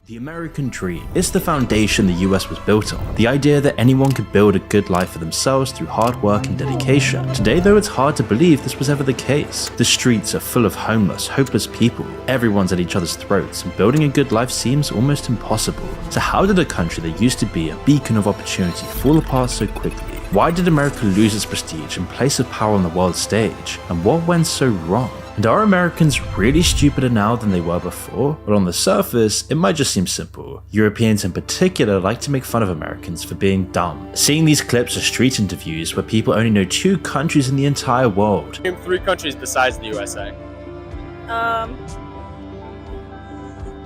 The American dream is the foundation the US was built on. The idea that anyone could build a good life for themselves through hard work and dedication. Today though, it's hard to believe this was ever the case. The streets are full of homeless, hopeless people. Everyone's at each other's throats, and building a good life seems almost impossible. So how did a country that used to be a beacon of opportunity fall apart so quickly? Why did America lose its prestige and place of power on the world stage? And what went so wrong? And are Americans really stupider now than they were before? But on the surface, it might just seem simple. Europeans in particular like to make fun of Americans for being dumb. Seeing these clips of street interviews where people only know 2 countries in the entire world. Name 3 countries besides the USA.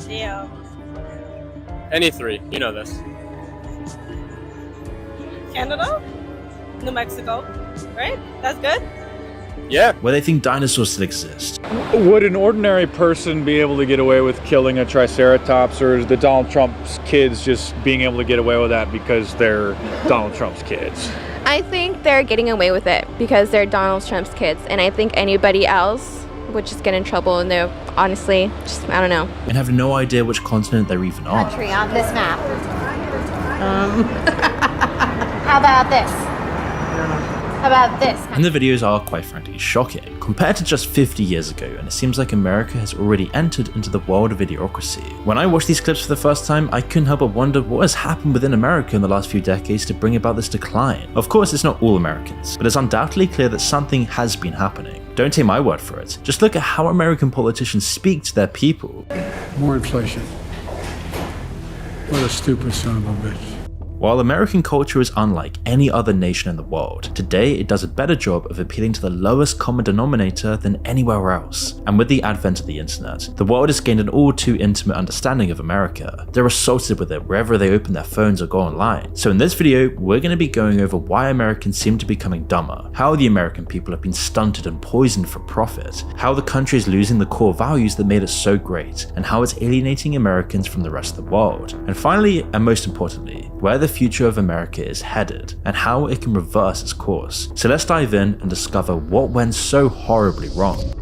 Yeah. Any 3, you know this. Canada? New Mexico, right? That's good? Yeah. Where they think dinosaurs still exist. Would an ordinary person be able to get away with killing a triceratops, or is the Donald Trump's kids just being able to get away with that because they're Donald Trump's kids? I think they're getting away with it because they're Donald Trump's kids, and I think anybody else would just get in trouble, and they're honestly, just, I don't know. And have no idea which continent they're even on. Country on this map. How about this? How about this? And the videos are quite frankly shocking, compared to just 50 years ago, and it seems like America has already entered into the world of idiocracy. When I watched these clips for the first time, I couldn't help but wonder what has happened within America in the last few decades to bring about this decline. Of course, it's not all Americans, but it's undoubtedly clear that something has been happening. Don't take my word for it, just look at how American politicians speak to their people. More inflation. What a stupid son of a bitch. While American culture is unlike any other nation in the world, today it does a better job of appealing to the lowest common denominator than anywhere else. And with the advent of the internet, the world has gained an all too intimate understanding of America. They're assaulted with it wherever they open their phones or go online. So in this video, we're going to be going over why Americans seem to be becoming dumber, how the American people have been stunted and poisoned for profit, how the country is losing the core values that made it so great, and how it's alienating Americans from the rest of the world. And finally, and most importantly, where the future of America is headed and how it can reverse its course. So let's dive in and discover what went so horribly wrong.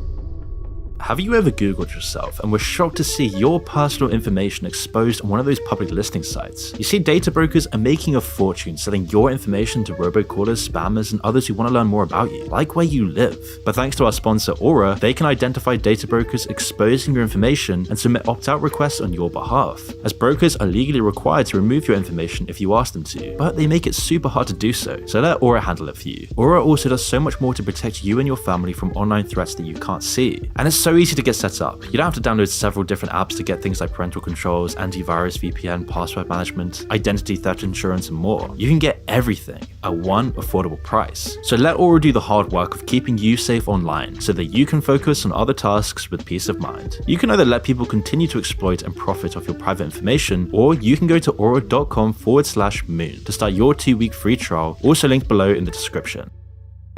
Have you ever Googled yourself and were shocked to see your personal information exposed on one of those public listing sites? You see, data brokers are making a fortune selling your information to robocallers, spammers, and others who want to learn more about you, like where you live. But thanks to our sponsor Aura, they can identify data brokers exposing your information and submit opt-out requests on your behalf, as brokers are legally required to remove your information if you ask them to, but they make it super hard to do so let Aura handle it for you. Aura also does so much more to protect you and your family from online threats that you can't see, and it's so easy to get set up. You don't have to download several different apps to get things like parental controls, antivirus, VPN, password management, identity theft insurance, and more. You can get everything at one affordable price. So let Aura do the hard work of keeping you safe online so that you can focus on other tasks with peace of mind. You can either let people continue to exploit and profit off your private information, or you can go to aura.com/moon to start your 2-week free trial, also linked below in the description.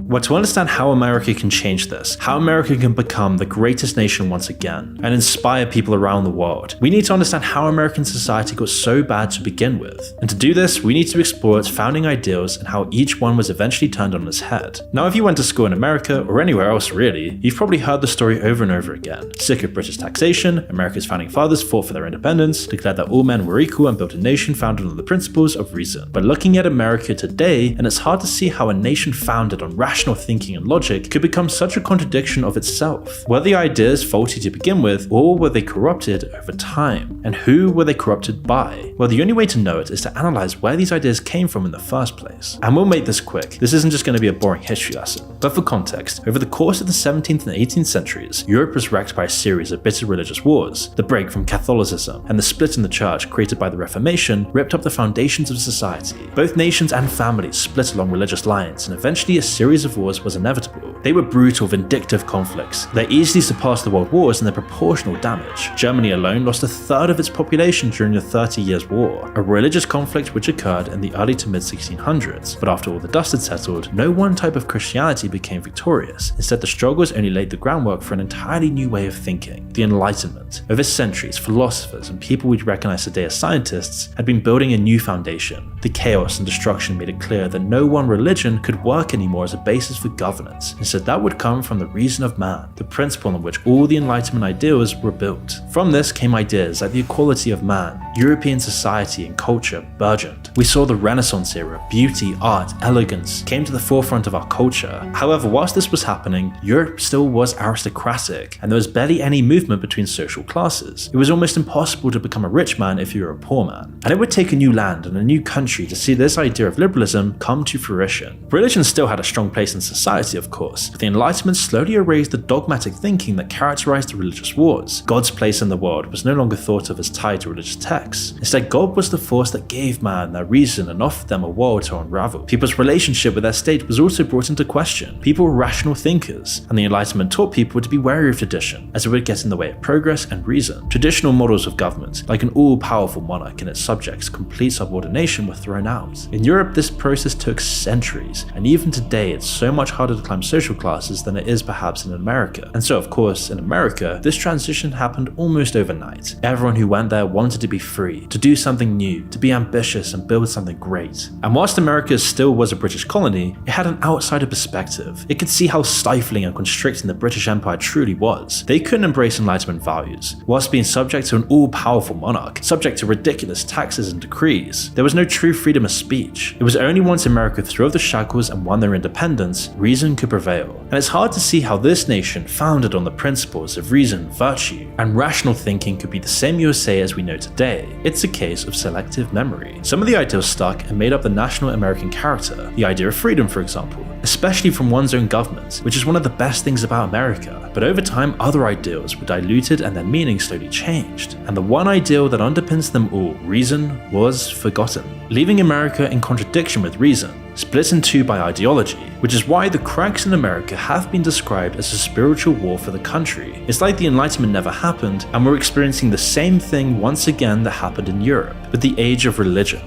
Well, to understand how America can change this, how America can become the greatest nation once again, and inspire people around the world, we need to understand how American society got so bad to begin with. And to do this, we need to explore its founding ideals and how each one was eventually turned on its head. Now, if you went to school in America, or anywhere else really, you've probably heard the story over and over again. Sick of British taxation, America's founding fathers fought for their independence, declared that all men were equal, and built a nation founded on the principles of reason. But looking at America today, and it's hard to see how a nation founded on rational thinking and logic could become such a contradiction of itself. Were the ideas faulty to begin with, or were they corrupted over time? And who were they corrupted by? Well, the only way to know it is to analyze where these ideas came from in the first place. And we'll make this quick. This isn't just going to be a boring history lesson. But for context, over the course of the 17th and 18th centuries, Europe was wrecked by a series of bitter religious wars. The break from Catholicism and the split in the church created by the Reformation ripped up the foundations of society. Both nations and families split along religious lines, and eventually a series of wars was inevitable. They were brutal, vindictive conflicts. They easily surpassed the world wars in their proportional damage. Germany alone lost 1/3 of its population during the 30 Years' War, a religious conflict which occurred in the early to mid 1600s. But after all the dust had settled, no one type of Christianity became victorious. Instead, the struggles only laid the groundwork for an entirely new way of thinking, the Enlightenment. Over centuries, philosophers and people we'd recognize today as scientists had been building a new foundation. The chaos and destruction made it clear that no one religion could work anymore as a basis for governance. Instead, that would come from the reason of man, the principle on which all the Enlightenment ideals were built. From this came ideas like the equality of man. European society and culture burgeoned. We saw the Renaissance era, beauty, art, elegance came to the forefront of our culture. However, whilst this was happening, Europe still was aristocratic, and there was barely any movement between social classes. It was almost impossible to become a rich man if you were a poor man. And it would take a new land and a new country to see this idea of liberalism come to fruition. Religion still had a strong place in society, of course, but the Enlightenment slowly erased the dogmatic thinking that characterized the religious wars. God's place in the world was no longer thought of as tied to religious texts. Instead, God was the force that gave man their reason and offered them a world to unravel. People's relationship with their state was also brought into question. People were rational thinkers, and the Enlightenment taught people to be wary of tradition, as it would get in the way of progress and reason. Traditional models of government, like an all-powerful monarch and its subjects' complete subordination, were thrown out. In Europe, this process took centuries, and even today it's so much harder to climb social classes than it is perhaps in America. And so, of course, in America, this transition happened almost overnight. Everyone who went there wanted to be free, to do something new, to be ambitious and build something great. And whilst America still was a British colony, it had an outsider perspective. It could see how stifling and constricting the British Empire truly was. They couldn't embrace Enlightenment values, whilst being subject to an all-powerful monarch, subject to ridiculous taxes and decrees. There was no true freedom of speech. It was only once America threw off the shackles and won their independence, reason could prevail. And it's hard to see how this nation, founded on the principles of reason, virtue, and rational thinking, could be the same USA as we know today. It's a case of selective memory. Some of the ideals stuck and made up the national American character, the idea of freedom, for example, especially from one's own government, which is one of the best things about America. But over time, other ideals were diluted and their meaning slowly changed. And the one ideal that underpins them all, reason, was forgotten, leaving America in contradiction with reason, split in two by ideology, which is why the cracks in America have been described as a spiritual war for the country. It's like the Enlightenment never happened, and we're experiencing the same thing once again that happened in Europe, with the age of religion.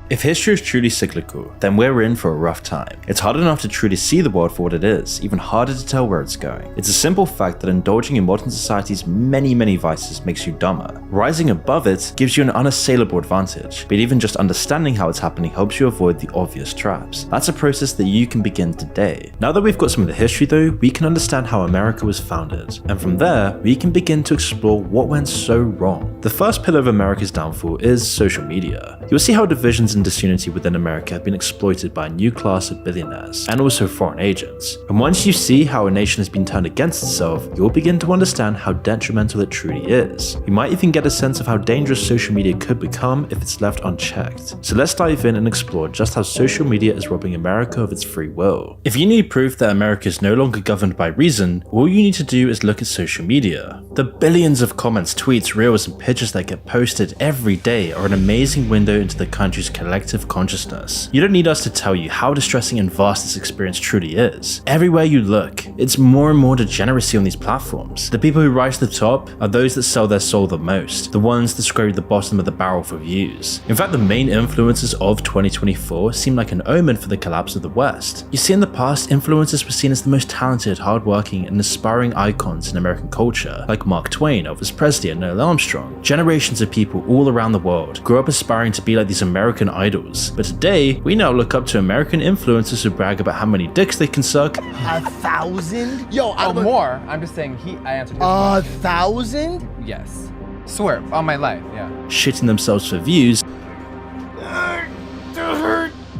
If history is truly cyclical, then we're in for a rough time. It's hard enough to truly see the world for what it is, even harder to tell where it's going. It's a simple fact that indulging in modern society's many vices makes you dumber. Rising above it gives you an unassailable advantage, but even just understanding how it's happening helps you avoid the obvious traps. That's a process that you can begin today. Now that we've got some of the history though, we can understand how America was founded, and from there, we can begin to explore what went so wrong. The first pillar of America's downfall is social media. You'll see how divisions and disunity within America have been exploited by a new class of billionaires, and also foreign agents. And once you see how a nation has been turned against itself, you'll begin to understand how detrimental it truly is. You might even get a sense of how dangerous social media could become if it's left unchecked. So let's dive in and explore just how social media is robbing America of its free will. If you need proof that America is no longer governed by reason, all you need to do is look at social media. The billions of comments, tweets, reels, and pictures that get posted every day are an amazing window into the country's collective consciousness. You don't need us to tell you how distressing and vast this experience truly is. Everywhere you look, it's more and more degeneracy on these platforms. The people who rise to the top are those that sell their soul the most, the ones that scrape the bottom of the barrel for views. In fact, the main influences of 2024 seem like an omen for the collapse of the West. You see, in the past, influencers were seen as the most talented, hardworking, and aspiring icons in American culture, like Mark Twain, Elvis Presley, and Neil Armstrong. Generations of people all around the world grew up aspiring to be like these American idols. But today, we now look up to American influencers who brag about how many dicks they can suck. 1,000? Yo, more. I'm just saying I answered his 1,000? Yes. Swear, on my life, yeah. Shitting themselves for views.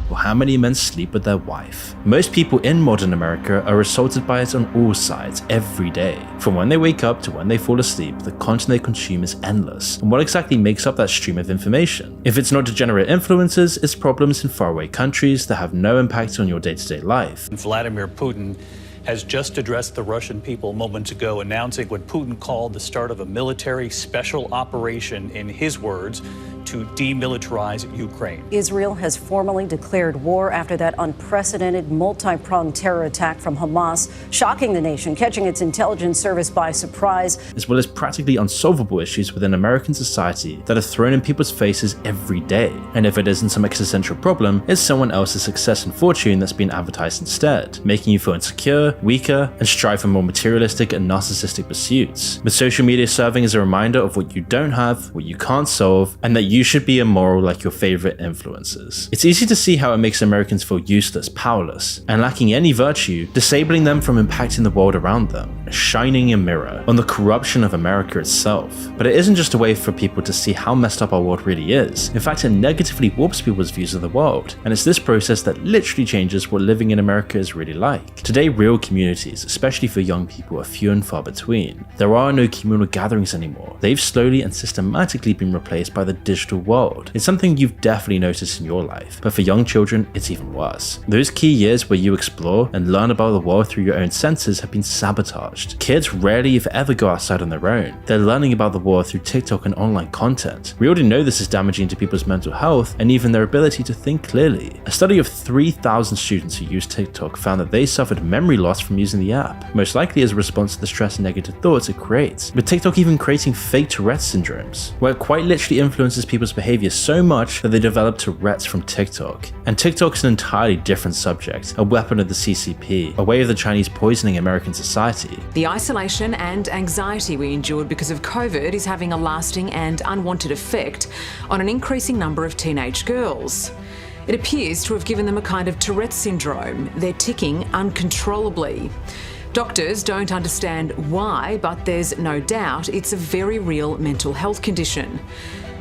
Or how many men sleep with their wife. Most people in modern America are assaulted by it on all sides every day. From when they wake up to when they fall asleep, the content they consume is endless. And what exactly makes up that stream of information? If it's not degenerate influences, it's problems in faraway countries that have no impact on your day-to-day life. Vladimir Putin has just addressed the Russian people moments ago, announcing what Putin called the start of a military special operation, in his words, to demilitarize Ukraine. Israel has formally declared war after that unprecedented multi-pronged terror attack from Hamas, shocking the nation, catching its intelligence service by surprise. As well as practically unsolvable issues within American society that are thrown in people's faces every day. And if it isn't some existential problem, it's someone else's success and fortune that's been advertised instead, making you feel insecure, weaker, and strive for more materialistic and narcissistic pursuits. With social media serving as a reminder of what you don't have, what you can't solve, and that you you should be immoral like your favorite influencers. It's easy to see how it makes Americans feel useless, powerless, and lacking any virtue, disabling them from impacting the world around them, shining a mirror on the corruption of America itself. But it isn't just a way for people to see how messed up our world really is. In fact, it negatively warps people's views of the world, and it's this process that literally changes what living in America is really like. Today, real communities, especially for young people, are few and far between. There are no communal gatherings anymore. They've slowly and systematically been replaced by the digital world. It's something you've definitely noticed in your life, but for young children, it's even worse. Those key years where you explore and learn about the world through your own senses have been sabotaged. Kids rarely if ever go outside on their own. They're learning about the world through TikTok and online content. We already know this is damaging to people's mental health and even their ability to think clearly. A study of 3,000 students who used TikTok found that they suffered memory loss from using the app, most likely as a response to the stress and negative thoughts it creates, with TikTok even creating fake Tourette's syndromes, where it quite literally influences people's behavior so much that they develop Tourette's from TikTok. And TikTok's an entirely different subject, a weapon of the CCP, a way of the Chinese poisoning American society. The isolation and anxiety we endured because of COVID is having a lasting and unwanted effect on an increasing number of teenage girls. It appears to have given them a kind of Tourette's syndrome. They're ticking uncontrollably. Doctors don't understand why, but there's no doubt it's a very real mental health condition.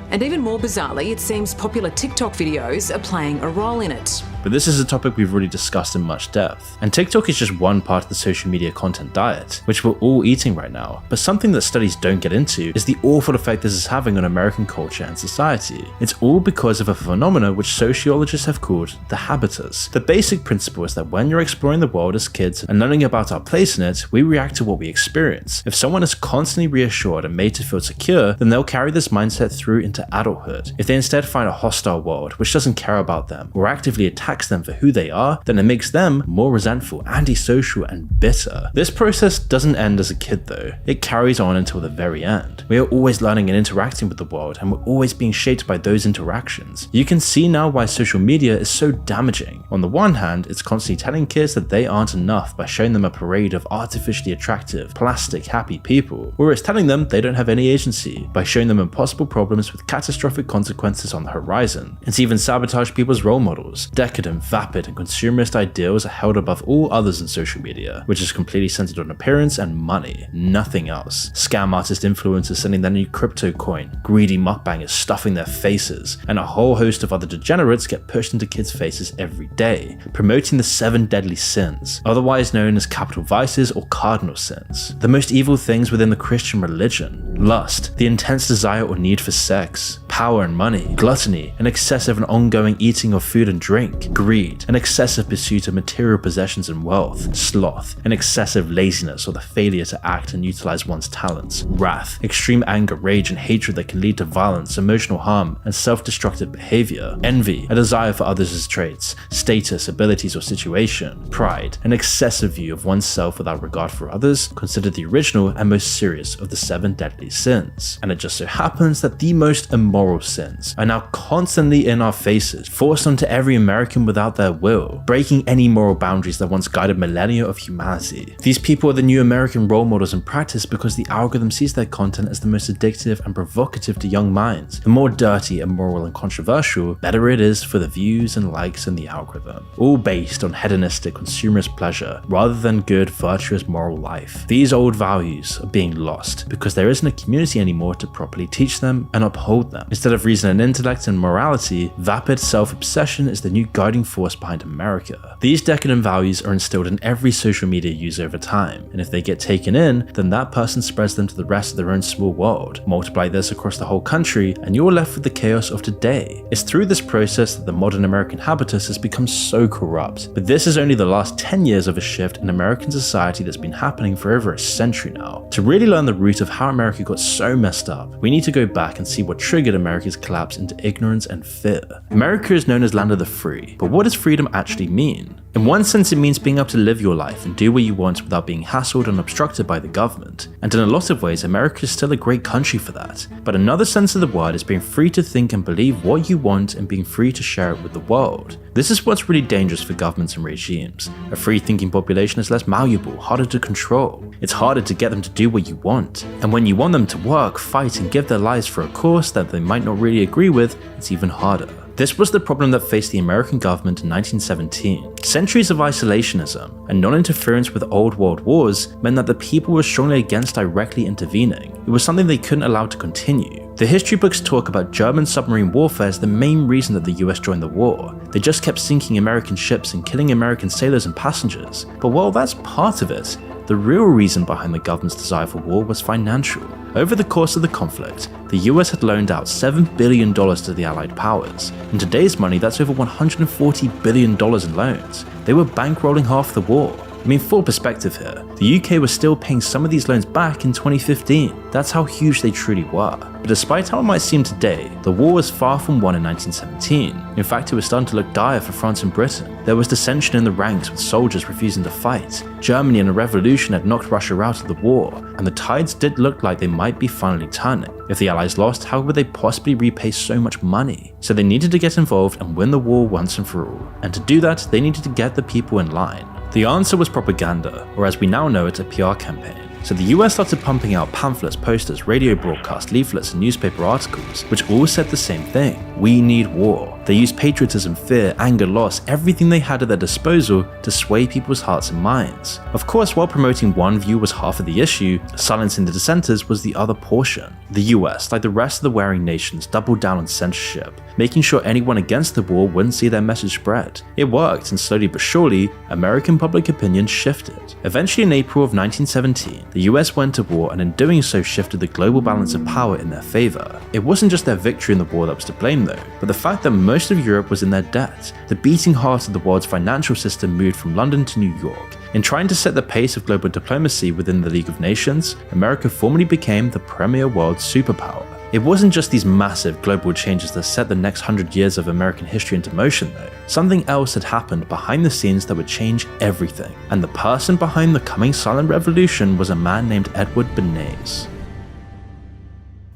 And even more bizarrely, it seems popular TikTok videos are playing a role in it. But this is a topic we've already discussed in much depth, and TikTok is just one part of the social media content diet, which we're all eating right now. But something that studies don't get into is the awful effect this is having on American culture and society. It's all because of a phenomenon which sociologists have called the habitus. The basic principle is that when you're exploring the world as kids and learning about our place in it, we react to what we experience. If someone is constantly reassured and made to feel secure, then they'll carry this mindset through into adulthood. If they instead find a hostile world which doesn't care about them or actively attacks them for who they are, then it makes them more resentful, antisocial, and bitter. This process doesn't end as a kid though. It carries on until the very end. We are always learning and interacting with the world, and we're always being shaped by those interactions. You can see now why social media is so damaging. On the one hand, it's constantly telling kids that they aren't enough by showing them a parade of artificially attractive, plastic, happy people, or it's telling them they don't have any agency by showing them impossible problems with catastrophic consequences on the horizon. It's even sabotaged people's role models. Decadent, vapid, and consumerist ideals are held above all others in social media, which is completely centered on appearance and money, nothing else. Scam artist influencers sending their new crypto coin, greedy mukbangers stuffing their faces, and a whole host of other degenerates get pushed into kids' faces every day, promoting the 7 deadly sins, otherwise known as capital vices or cardinal sins. The most evil things within the Christian religion: lust, the intense desire or need for sex, power and money, gluttony, an excessive and ongoing eating of food and drink, greed, an excessive pursuit of material possessions and wealth, sloth, an excessive laziness or the failure to act and utilize one's talents, wrath, extreme anger, rage, and hatred that can lead to violence, emotional harm, and self-destructive behavior, envy, a desire for others' traits, status, abilities, or situation, pride, an excessive view of oneself without regard for others, considered the original and most serious of the 7 deadly sins. And it just so happens that the most immoral sins are now constantly in our faces, forced onto every American without their will, breaking any moral boundaries that once guided millennia of humanity. These people are the new American role models in practice because the algorithm sees their content as the most addictive and provocative to young minds. The more dirty, immoral, and controversial, better it is for the views and likes in the algorithm, all based on hedonistic consumerist pleasure rather than good, virtuous moral life. These old values are being lost because there isn't a community anymore to properly teach them and uphold them. Instead of reason and intellect and morality, vapid self-obsession is the new guiding force behind America. These decadent values are instilled in every social media user over time, and if they get taken in, then that person spreads them to the rest of their own small world. Multiply this across the whole country, and you're left with the chaos of today. It's through this process that the modern American habitus has become so corrupt. But this is only the last 10 years of a shift in American society that's been happening for over a century now. To really learn the root of how America got so messed up, we need to go back and see what triggered America's collapse into ignorance and fear. America is known as land of the free, but what does freedom actually mean? In one sense, it means being able to live your life and do what you want without being hassled and obstructed by the government. And in a lot of ways, America is still a great country for that. But another sense of the word is being free to think and believe what you want and being free to share it with the world. This is what's really dangerous for governments and regimes. A free-thinking population is less malleable, harder to control. It's harder to get them to do what you want. And when you want them to work, fight, and give their lives for a cause that they might might not really agree with, it's even harder. This was the problem that faced the American government in 1917. Centuries of isolationism and non-interference with old world wars meant that the people were strongly against directly intervening. It was something they couldn't allow to continue. The history books talk about German submarine warfare as the main reason that the US joined the war. They just kept sinking American ships and killing American sailors and passengers. But while that's part of it, the real reason behind the government's desire for war was financial. Over the course of the conflict, the US had loaned out $7 billion to the Allied powers. In today's money, that's over $140 billion in loans. They were bankrolling half the war. I mean, for perspective here, the UK was still paying some of these loans back in 2015. That's how huge they truly were. But despite how it might seem today, the war was far from won in 1917. In fact, it was starting to look dire for France and Britain. There was dissension in the ranks with soldiers refusing to fight. Germany and a revolution had knocked Russia out of the war, and the tides did look like they might be finally turning. If the Allies lost, how would they possibly repay so much money? So they needed to get involved and win the war once and for all. And to do that, they needed to get the people in line. The answer was propaganda, or as we now know it, a PR campaign. So the US started pumping out pamphlets, posters, radio broadcasts, leaflets, and newspaper articles, which all said the same thing: we need war. They used patriotism, fear, anger, loss, everything they had at their disposal to sway people's hearts and minds. Of course, while promoting one view was half of the issue, silencing the dissenters was the other portion. The US, like the rest of the warring nations, doubled down on censorship, making sure anyone against the war wouldn't see their message spread. It worked, and slowly but surely, American public opinion shifted. Eventually, in April of 1917, the US went to war, and in doing so shifted the global balance of power in their favor. It wasn't just their victory in the war that was to blame though, but the fact that most of Europe was in their debt. The beating heart of the world's financial system moved from London to New York. In trying to set the pace of global diplomacy within the League of Nations, America formally became the premier world superpower. It wasn't just these massive global changes that set the next 100 years of American history into motion though. Something else had happened behind the scenes that would change everything. And the person behind the coming silent revolution was a man named Edward Bernays.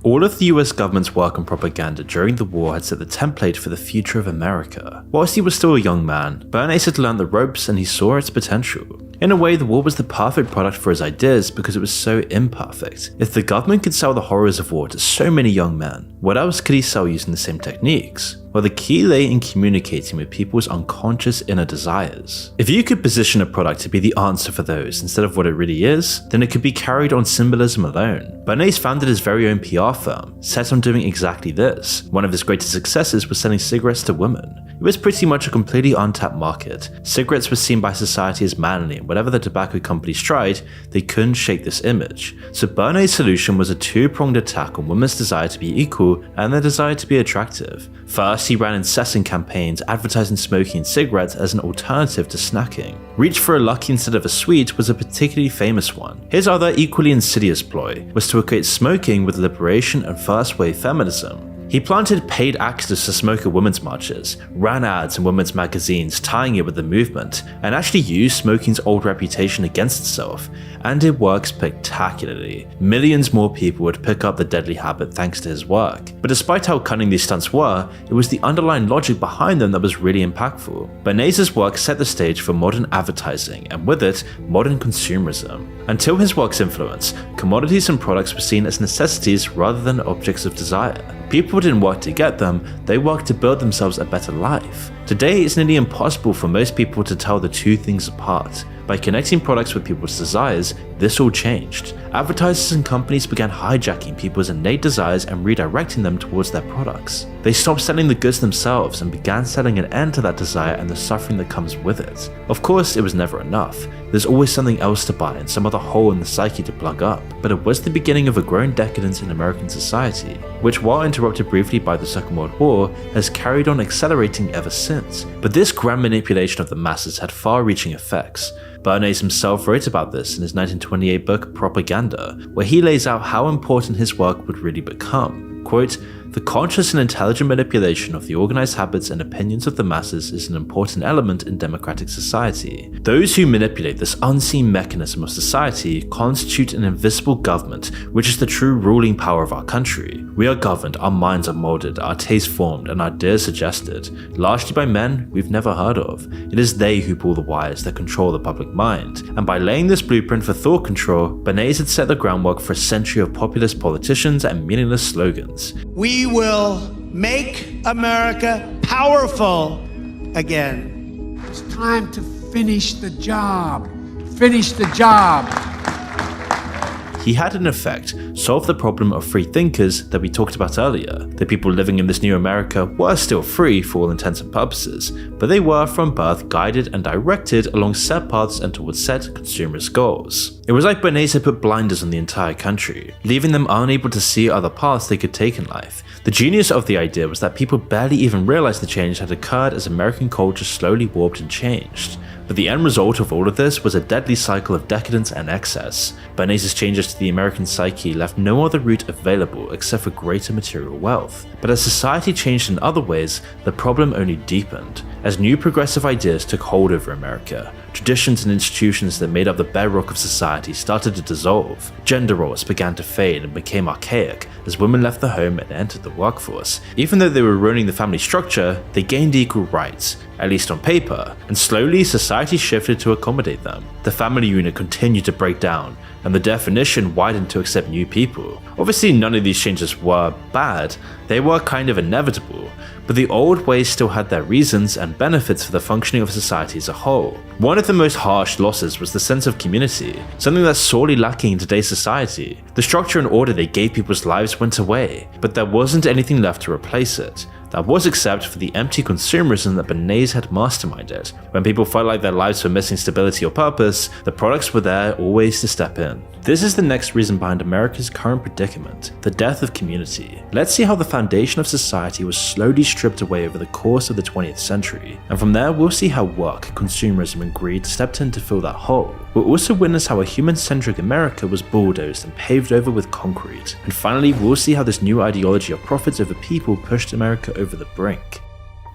All of the US government's work on propaganda during the war had set the template for the future of America. Whilst he was still a young man, Bernays had learned the ropes and he saw its potential. In a way, the war was the perfect product for his ideas because it was so imperfect. If the government could sell the horrors of war to so many young men, what else could he sell using the same techniques? Well, the key lay in communicating with people's unconscious inner desires. If you could position a product to be the answer for those instead of what it really is, then it could be carried on symbolism alone. Bernays founded his very own PR firm, set on doing exactly this. One of his greatest successes was selling cigarettes to women. It was pretty much a completely untapped market. Cigarettes were seen by society as manly, and whatever the tobacco companies tried, they couldn't shake this image. So Bernays' solution was a two-pronged attack on women's desire to be equal and their desire to be attractive. First, he ran incessant campaigns advertising smoking and cigarettes as an alternative to snacking. Reach for a lucky instead of a sweet was a particularly famous one. His other equally insidious ploy was to equate smoking with liberation and first-wave feminism. He planted paid actors to smoke at women's marches, ran ads in women's magazines tying it with the movement, and actually used smoking's old reputation against itself, and it worked spectacularly. Millions more people would pick up the deadly habit thanks to his work. But despite how cunning these stunts were, it was the underlying logic behind them that was really impactful. Bernays' work set the stage for modern advertising, and with it, modern consumerism. Until his work's influence, commodities and products were seen as necessities rather than objects of desire. People didn't work to get them, they worked to build themselves a better life. Today, it's nearly impossible for most people to tell the two things apart. By connecting products with people's desires, this all changed. Advertisers and companies began hijacking people's innate desires and redirecting them towards their products. They stopped selling the goods themselves and began selling an end to that desire and the suffering that comes with it. Of course, it was never enough. There's always something else to buy and some other hole in the psyche to plug up, but it was the beginning of a growing decadence in American society, which, while interrupted briefly by the Second World War, has carried on accelerating ever since. But this grand manipulation of the masses had far-reaching effects. Bernays himself wrote about this in his 1928 book Propaganda, where he lays out how important his work would really become. Quote, "The conscious and intelligent manipulation of the organized habits and opinions of the masses is an important element in democratic society. Those who manipulate this unseen mechanism of society constitute an invisible government, which is the true ruling power of our country. We are governed, our minds are molded, our tastes formed, and our ideas suggested, largely by men we've never heard of. It is they who pull the wires that control the public mind." And by laying this blueprint for thought control, Bernays had set the groundwork for a century of populist politicians and meaningless slogans. We We will make America powerful again. It's time to finish the job. Finish the job. He had in effect solved the problem of free thinkers that we talked about earlier. The people living in this new America were still free for all intents and purposes, but they were from birth guided and directed along set paths and towards set consumerist goals. It was like Bernays had put blinders on the entire country, leaving them unable to see other paths they could take in life. The genius of the idea was that people barely even realized the change had occurred as American culture slowly warped and changed. But the end result of all of this was a deadly cycle of decadence and excess. Bernays' changes to the American psyche left no other route available except for greater material wealth. But as society changed in other ways, the problem only deepened. As new progressive ideas took hold over America, traditions and institutions that made up the bedrock of society started to dissolve. Gender roles began to fade and became archaic as women left the home and entered the workforce. Even though they were ruining the family structure, they gained equal rights, at least on paper, and slowly society shifted to accommodate them. The family unit continued to break down, and the definition widened to accept new people. Obviously none of these changes were bad, they were kind of inevitable, but the old ways still had their reasons and benefits for the functioning of society as a whole. One of the most harsh losses was the sense of community, something that's sorely lacking in today's society. The structure and order they gave people's lives went away, but there wasn't anything left to replace it. That was except for the empty consumerism that Bernays had masterminded. When people felt like their lives were missing stability or purpose, the products were there always to step in. This is the next reason behind America's current predicament, the death of community. Let's see how the foundation of society was slowly stripped away over the course of the 20th century, and from there we'll see how work, consumerism and greed stepped in to fill that hole. We'll also witness how a human-centric America was bulldozed and paved over with concrete. And finally, we'll see how this new ideology of profits over people pushed America over the brink.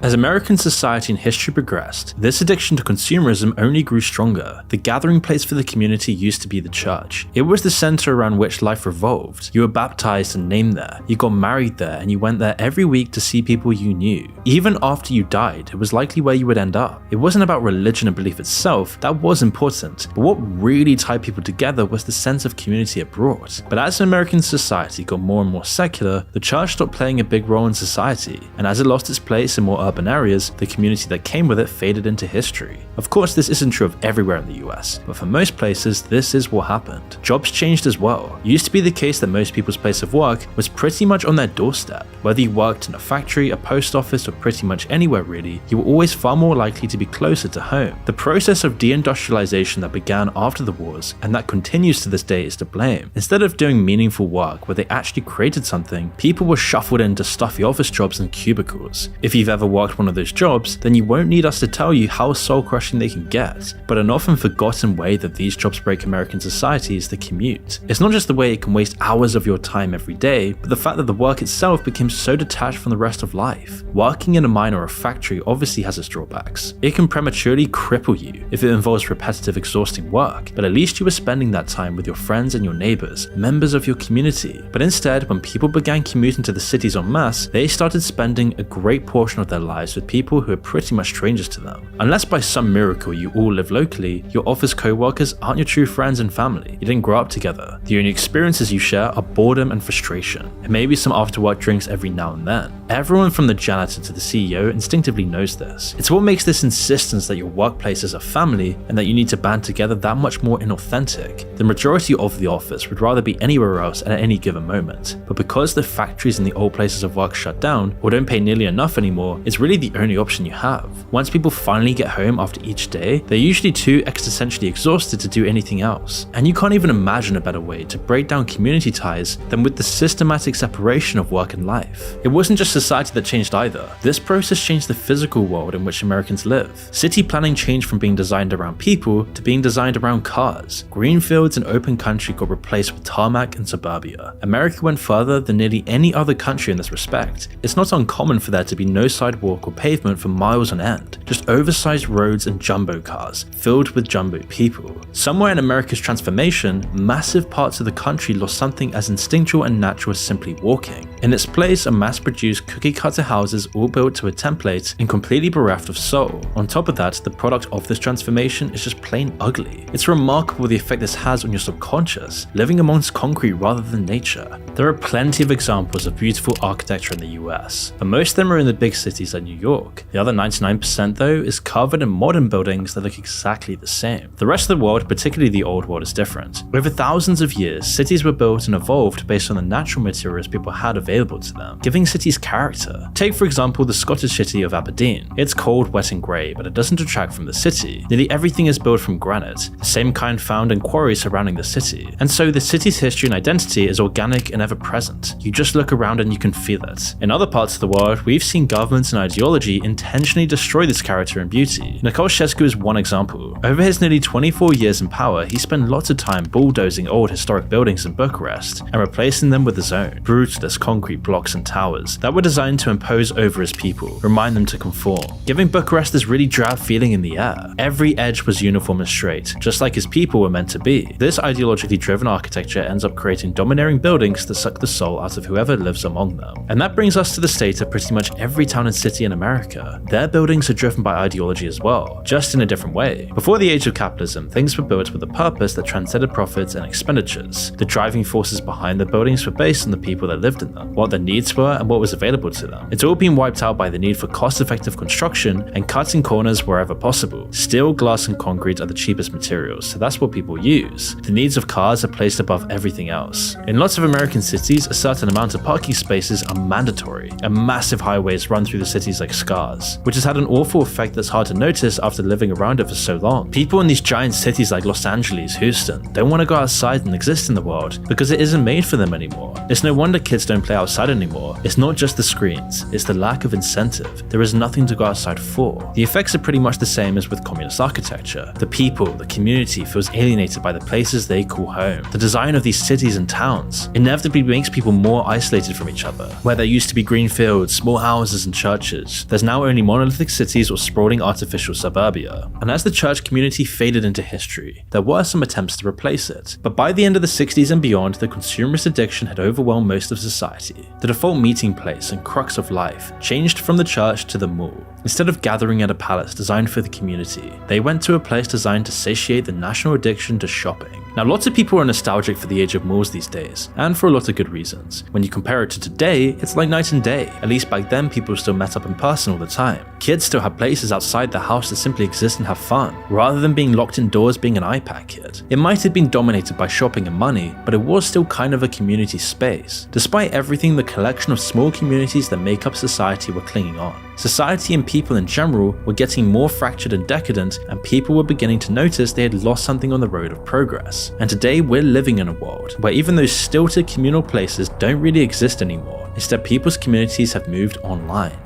As American society and history progressed, this addiction to consumerism only grew stronger. The gathering place for the community used to be the church. It was the center around which life revolved. You were baptized and named there, you got married there, and you went there every week to see people you knew. Even after you died, it was likely where you would end up. It wasn't about religion and belief itself, that was important, but what really tied people together was the sense of community it brought. But as American society got more and more secular, the church stopped playing a big role in society, and as it lost its place in more urban areas, the community that came with it faded into history. Of course, this isn't true of everywhere in the US, but for most places, this is what happened. Jobs changed as well. It used to be the case that most people's place of work was pretty much on their doorstep. Whether you worked in a factory, a post office, or pretty much anywhere really, you were always far more likely to be closer to home. The process of deindustrialization that began after the wars, and that continues to this day, is to blame. Instead of doing meaningful work where they actually created something, people were shuffled into stuffy office jobs and cubicles. If you've ever worked one of those jobs, then you won't need us to tell you how soul-crushing they can get. But an often forgotten way that these jobs break American society is the commute. It's not just the way it can waste hours of your time every day, but the fact that the work itself became so detached from the rest of life. Working in a mine or a factory obviously has its drawbacks. It can prematurely cripple you if it involves repetitive, exhausting work, but at least you were spending that time with your friends and your neighbors, members of your community. But instead, when people began commuting to the cities en masse, they started spending a great portion of their lives with people who are pretty much strangers to them. Unless by some miracle you all live locally, your office co-workers aren't your true friends and family. You didn't grow up together. The only experiences you share are boredom and frustration, and maybe some after-work drinks every now and then. Everyone from the janitor to the CEO instinctively knows this. It's what makes this insistence that your workplace is a family and that you need to band together that much more inauthentic. The majority of the office would rather be anywhere else at any given moment, but because the factories and the old places of work shut down or don't pay nearly enough anymore, it's really the only option you have. Once people finally get home after each day, they're usually too existentially exhausted to do anything else. And you can't even imagine a better way to break down community ties than with the systematic separation of work and life. It wasn't just society that changed either. This process changed the physical world in which Americans live. City planning changed from being designed around people to being designed around cars. Green fields and open country got replaced with tarmac and suburbia. America went further than nearly any other country in this respect. It's not uncommon for there to be no sidewalks sidewalk or pavement for miles on end, just oversized roads and jumbo cars filled with jumbo people. Somewhere in America's transformation, massive parts of the country lost something as instinctual and natural as simply walking. In its place are mass-produced cookie-cutter houses all built to a template and completely bereft of soul. On top of that, the product of this transformation is just plain ugly. It's remarkable the effect this has on your subconscious, living amongst concrete rather than nature. There are plenty of examples of beautiful architecture in the US, but most of them are in the big cities like New York. The other 99% though is covered in modern buildings that look exactly the same. The rest of the world, particularly the old world, is different. Over thousands of years, cities were built and evolved based on the natural materials people had available to them, giving cities character. Take for example the Scottish city of Aberdeen. It's cold, wet and grey, but it doesn't detract from the city. Nearly everything is built from granite, the same kind found in quarries surrounding the city. And so the city's history and identity is organic and ever present. You just look around and you can feel it. In other parts of the world, we've seen governments and ideology intentionally destroy this character and beauty. Nicole Ceausescu is one example. Over his nearly 24 years in power, he spent lots of time bulldozing old historic buildings in Bucharest and replacing them with his own, brutalist concrete blocks and towers that were designed to impose over his people, remind them to conform, giving Bucharest this really drab feeling in the air. Every edge was uniform and straight, just like his people were meant to be. This ideologically driven architecture ends up creating domineering buildings that suck the soul out of whoever lives among them. And that brings us to the state of pretty much every town and city in America. Their buildings are driven by ideology as well, just in a different way. Before the age of capitalism, things were built with a purpose that transcended profits and expenditures. The driving forces behind the buildings were based on the people that lived in them, what their needs were and what was available to them. It's all been wiped out by the need for cost-effective construction and cutting corners wherever possible. Steel, glass and concrete are the cheapest materials, so that's what people use. The needs of cars are placed above everything else. In lots of American cities, a certain amount of parking spaces are mandatory, and massive highways run through the cities like scars, which has had an awful effect that's hard to notice after living around it for so long. People in these giant cities like Los Angeles, Houston, don't want to go outside and exist in the world because it isn't made for them anymore. It's no wonder kids don't play outside anymore. It's not just the screens, it's the lack of incentive. There is nothing to go outside for. The effects are pretty much the same as with communist architecture. The people, the community feels alienated by the places they call home. The design of these cities and towns inevitably makes people more isolated from each other. Where there used to be green fields, small houses and churches, there's now only monolithic cities or sprawling artificial suburbia. And as the church community faded into history, there were some attempts to replace it. But by the end of the 60s and beyond, the consumerist addiction had overwhelmed most of society. The default meeting place and crux of life changed from the church to the mall. Instead of gathering at a palace designed for the community, they went to a place designed to satiate the national addiction to shopping. Now, lots of people are nostalgic for the age of malls these days, and for a lot of good reasons. When you compare it to today, it's like night and day. At least back then, people still met up in person all the time. Kids still have places outside the house to simply exist and have fun, rather than being locked indoors being an iPad kid. It might have been dominated by shopping and money, but it was still kind of a community space. Despite everything, the collection of small communities that make up society were clinging on. Society and people in general were getting more fractured and decadent, and people were beginning to notice they had lost something on the road of progress. And today we're living in a world where even those stilted communal places don't really exist anymore. Instead, people's communities have moved online.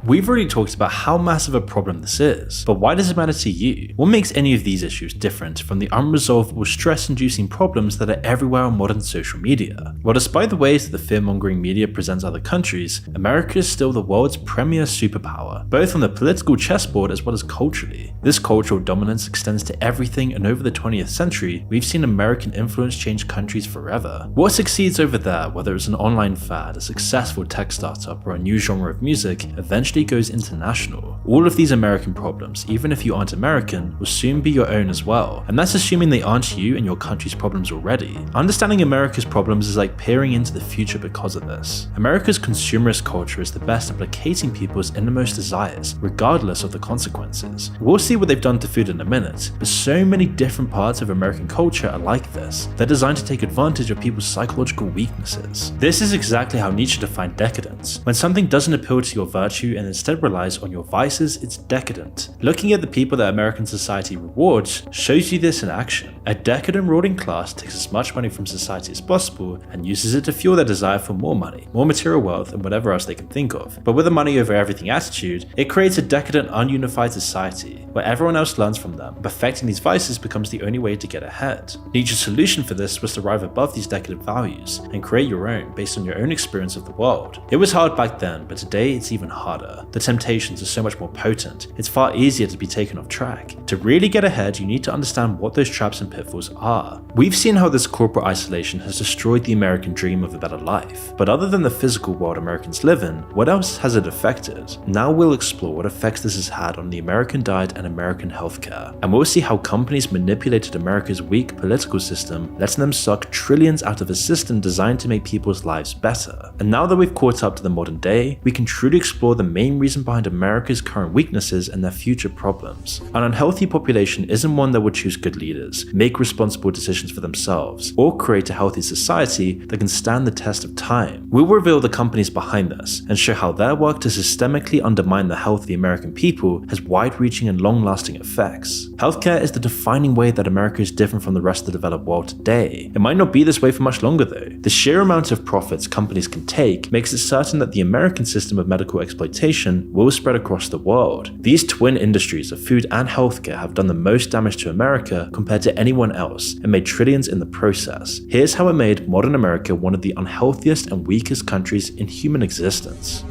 We've already talked about how massive a problem this is, but why does it matter to you? What makes any of these issues different from the unresolvable stress-inducing problems that are everywhere on modern social media? Well, despite the ways that the fear-mongering media presents other countries, America is still the world's premier superpower, both on the political chessboard as well as culturally. This cultural dominance extends to everything, and over the 20th century, we've seen American influence change countries forever. What succeeds over there, whether it's an online fad, a successful tech startup, or a new genre of music, eventually goes international. All of these American problems, even if you aren't American, will soon be your own as well, and that's assuming they aren't you and your country's problems already. Understanding America's problems is like peering into the future because of this. America's consumerist culture is the best at placating people's innermost desires, regardless of the consequences. We'll see what they've done to food in a minute, but so many different parts of American culture are like this. They're designed to take advantage of people's psychological weaknesses. This is exactly how Nietzsche defined decadence. When something doesn't appeal to your virtue and instead relies on your vices, it's decadent. Looking at the people that American society rewards shows you this in action. A decadent ruling class takes as much money from society as possible and uses it to fuel their desire for more money, more material wealth, and whatever else they can think of. But with a money over everything attitude, it creates a decadent, ununified society where everyone else learns from them. Perfecting these vices becomes the only way to get ahead. Nietzsche's solution for this was to rise above these decadent values and create your own based on your own experience of the world. It was hard back then, but today it's even harder. harder. The temptations are so much more potent. It's far easier to be taken off track. To really get ahead, you need to understand what those traps and pitfalls are. We've seen how this corporate isolation has destroyed the American dream of a better life. But other than the physical world Americans live in, what else has it affected? Now we'll explore what effects this has had on the American diet and American healthcare. And we'll see how companies manipulated America's weak political system, letting them suck trillions out of a system designed to make people's lives better. And now that we've caught up to the modern day, we can truly explore the main reason behind America's current weaknesses and their future problems. An unhealthy population isn't one that would choose good leaders, make responsible decisions for themselves, or create a healthy society that can stand the test of time. We'll reveal the companies behind this and show how their work to systemically undermine the health of the American people has wide-reaching and long-lasting effects. Healthcare is the defining way that America is different from the rest of the developed world today. It might not be this way for much longer though. The sheer amount of profits companies can take makes it certain that the American system of medical exploitation will spread across the world. These twin industries of food and healthcare have done the most damage to America compared to anyone else and made trillions in the process. Here's how it made modern America one of the unhealthiest and weakest countries in human existence.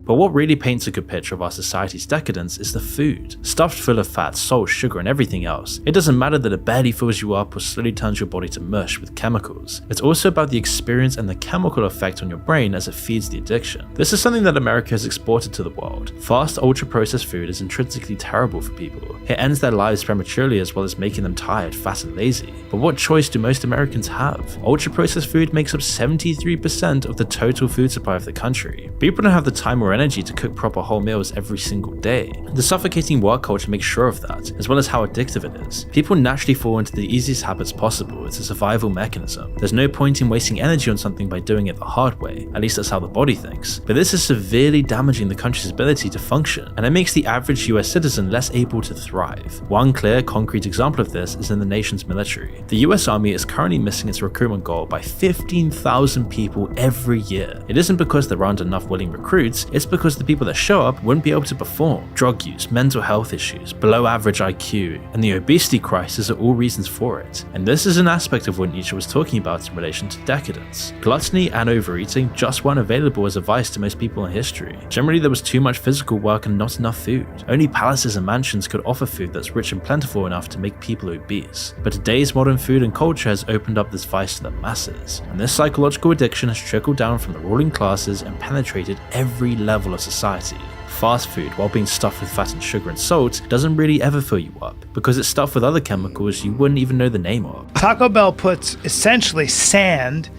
But what really paints a good picture of our society's decadence is the food. Stuffed full of fat, salt, sugar, and everything else. It doesn't matter that it barely fills you up or slowly turns your body to mush with chemicals. It's also about the experience and the chemical effect on your brain as it feeds the addiction. This is something that America has exported to the world. Fast, ultra-processed food is intrinsically terrible for people. It ends their lives prematurely as well as making them tired, fat, and lazy. But what choice do most Americans have? Ultra-processed food makes up 73% of the total food supply of the country. People don't have the time or energy to cook proper whole meals every single day. The suffocating work culture makes sure of that, as well as how addictive it is. People naturally fall into the easiest habits possible. It's a survival mechanism. There's no point in wasting energy on something by doing it the hard way, at least that's how the body thinks. But this is severely damaging the country's ability to function, and it makes the average US citizen less able to thrive. One clear, concrete example of this is in the nation's military. The US Army is currently missing its recruitment goal by 15,000 people every year. It isn't because there aren't enough willing recruits, it's because the people that show up wouldn't be able to perform. Drug use, mental health issues, below average IQ, and the obesity crisis are all reasons for it. And this is an aspect of what Nietzsche was talking about in relation to decadence. Gluttony and overeating just weren't available as a vice to most people in history. Generally, there was too much physical work and not enough food. Only palaces and mansions could offer food that's rich and plentiful enough to make people obese. But today's modern food and culture has opened up this vice to the masses, and this psychological addiction has trickled down from the ruling classes and penetrated every level of society. Fast food, while being stuffed with fat and sugar and salt, doesn't really ever fill you up, because it's stuffed with other chemicals you wouldn't even know the name of. Taco Bell puts essentially sand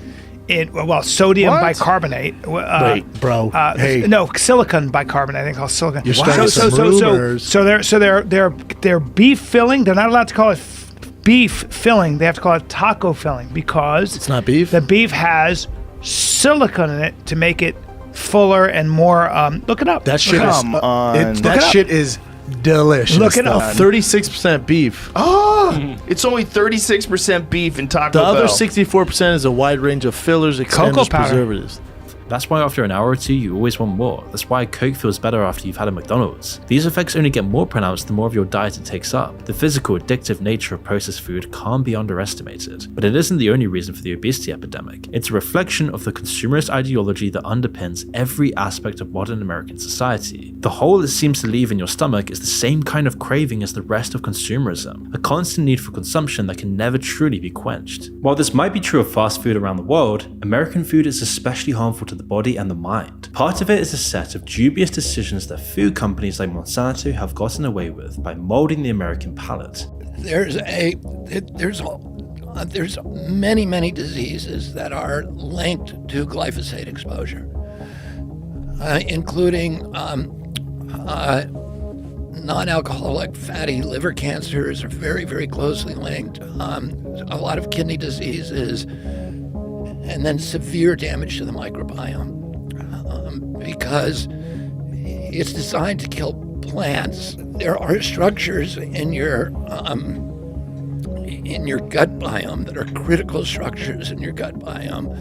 in, well, sodium bicarbonate. Wait, bro. Hey. No, silicon bicarbonate. I think called silicon. You're starting some rumors. So their beef filling. They're not allowed to call it beef filling. They have to call it taco filling because it's not beef. The beef has silicon in it to make it fuller and more. Look it up. That shit shit is delicious. Look it up. 36% beef. Oh, it's only 36% beef in Taco Bell. The other 64% is a wide range of fillers, extenders, preservatives. That's why after an hour or two, you always want more. That's why Coke feels better after you've had a McDonald's. These effects only get more pronounced the more of your diet it takes up. The physical, addictive nature of processed food can't be underestimated. But it isn't the only reason for the obesity epidemic. It's a reflection of the consumerist ideology that underpins every aspect of modern American society. The hole it seems to leave in your stomach is the same kind of craving as the rest of consumerism, a constant need for consumption that can never truly be quenched. While this might be true of fast food around the world, American food is especially harmful to the body and the mind. Part of it is a set of dubious decisions that food companies like Monsanto have gotten away with by molding the American palate. There's many diseases that are linked to glyphosate exposure, including non-alcoholic fatty liver cancers are very closely linked. A lot of kidney diseases. And then severe damage to the microbiome because it's designed to kill plants. There are structures in your gut biome that are critical structures in your gut biome,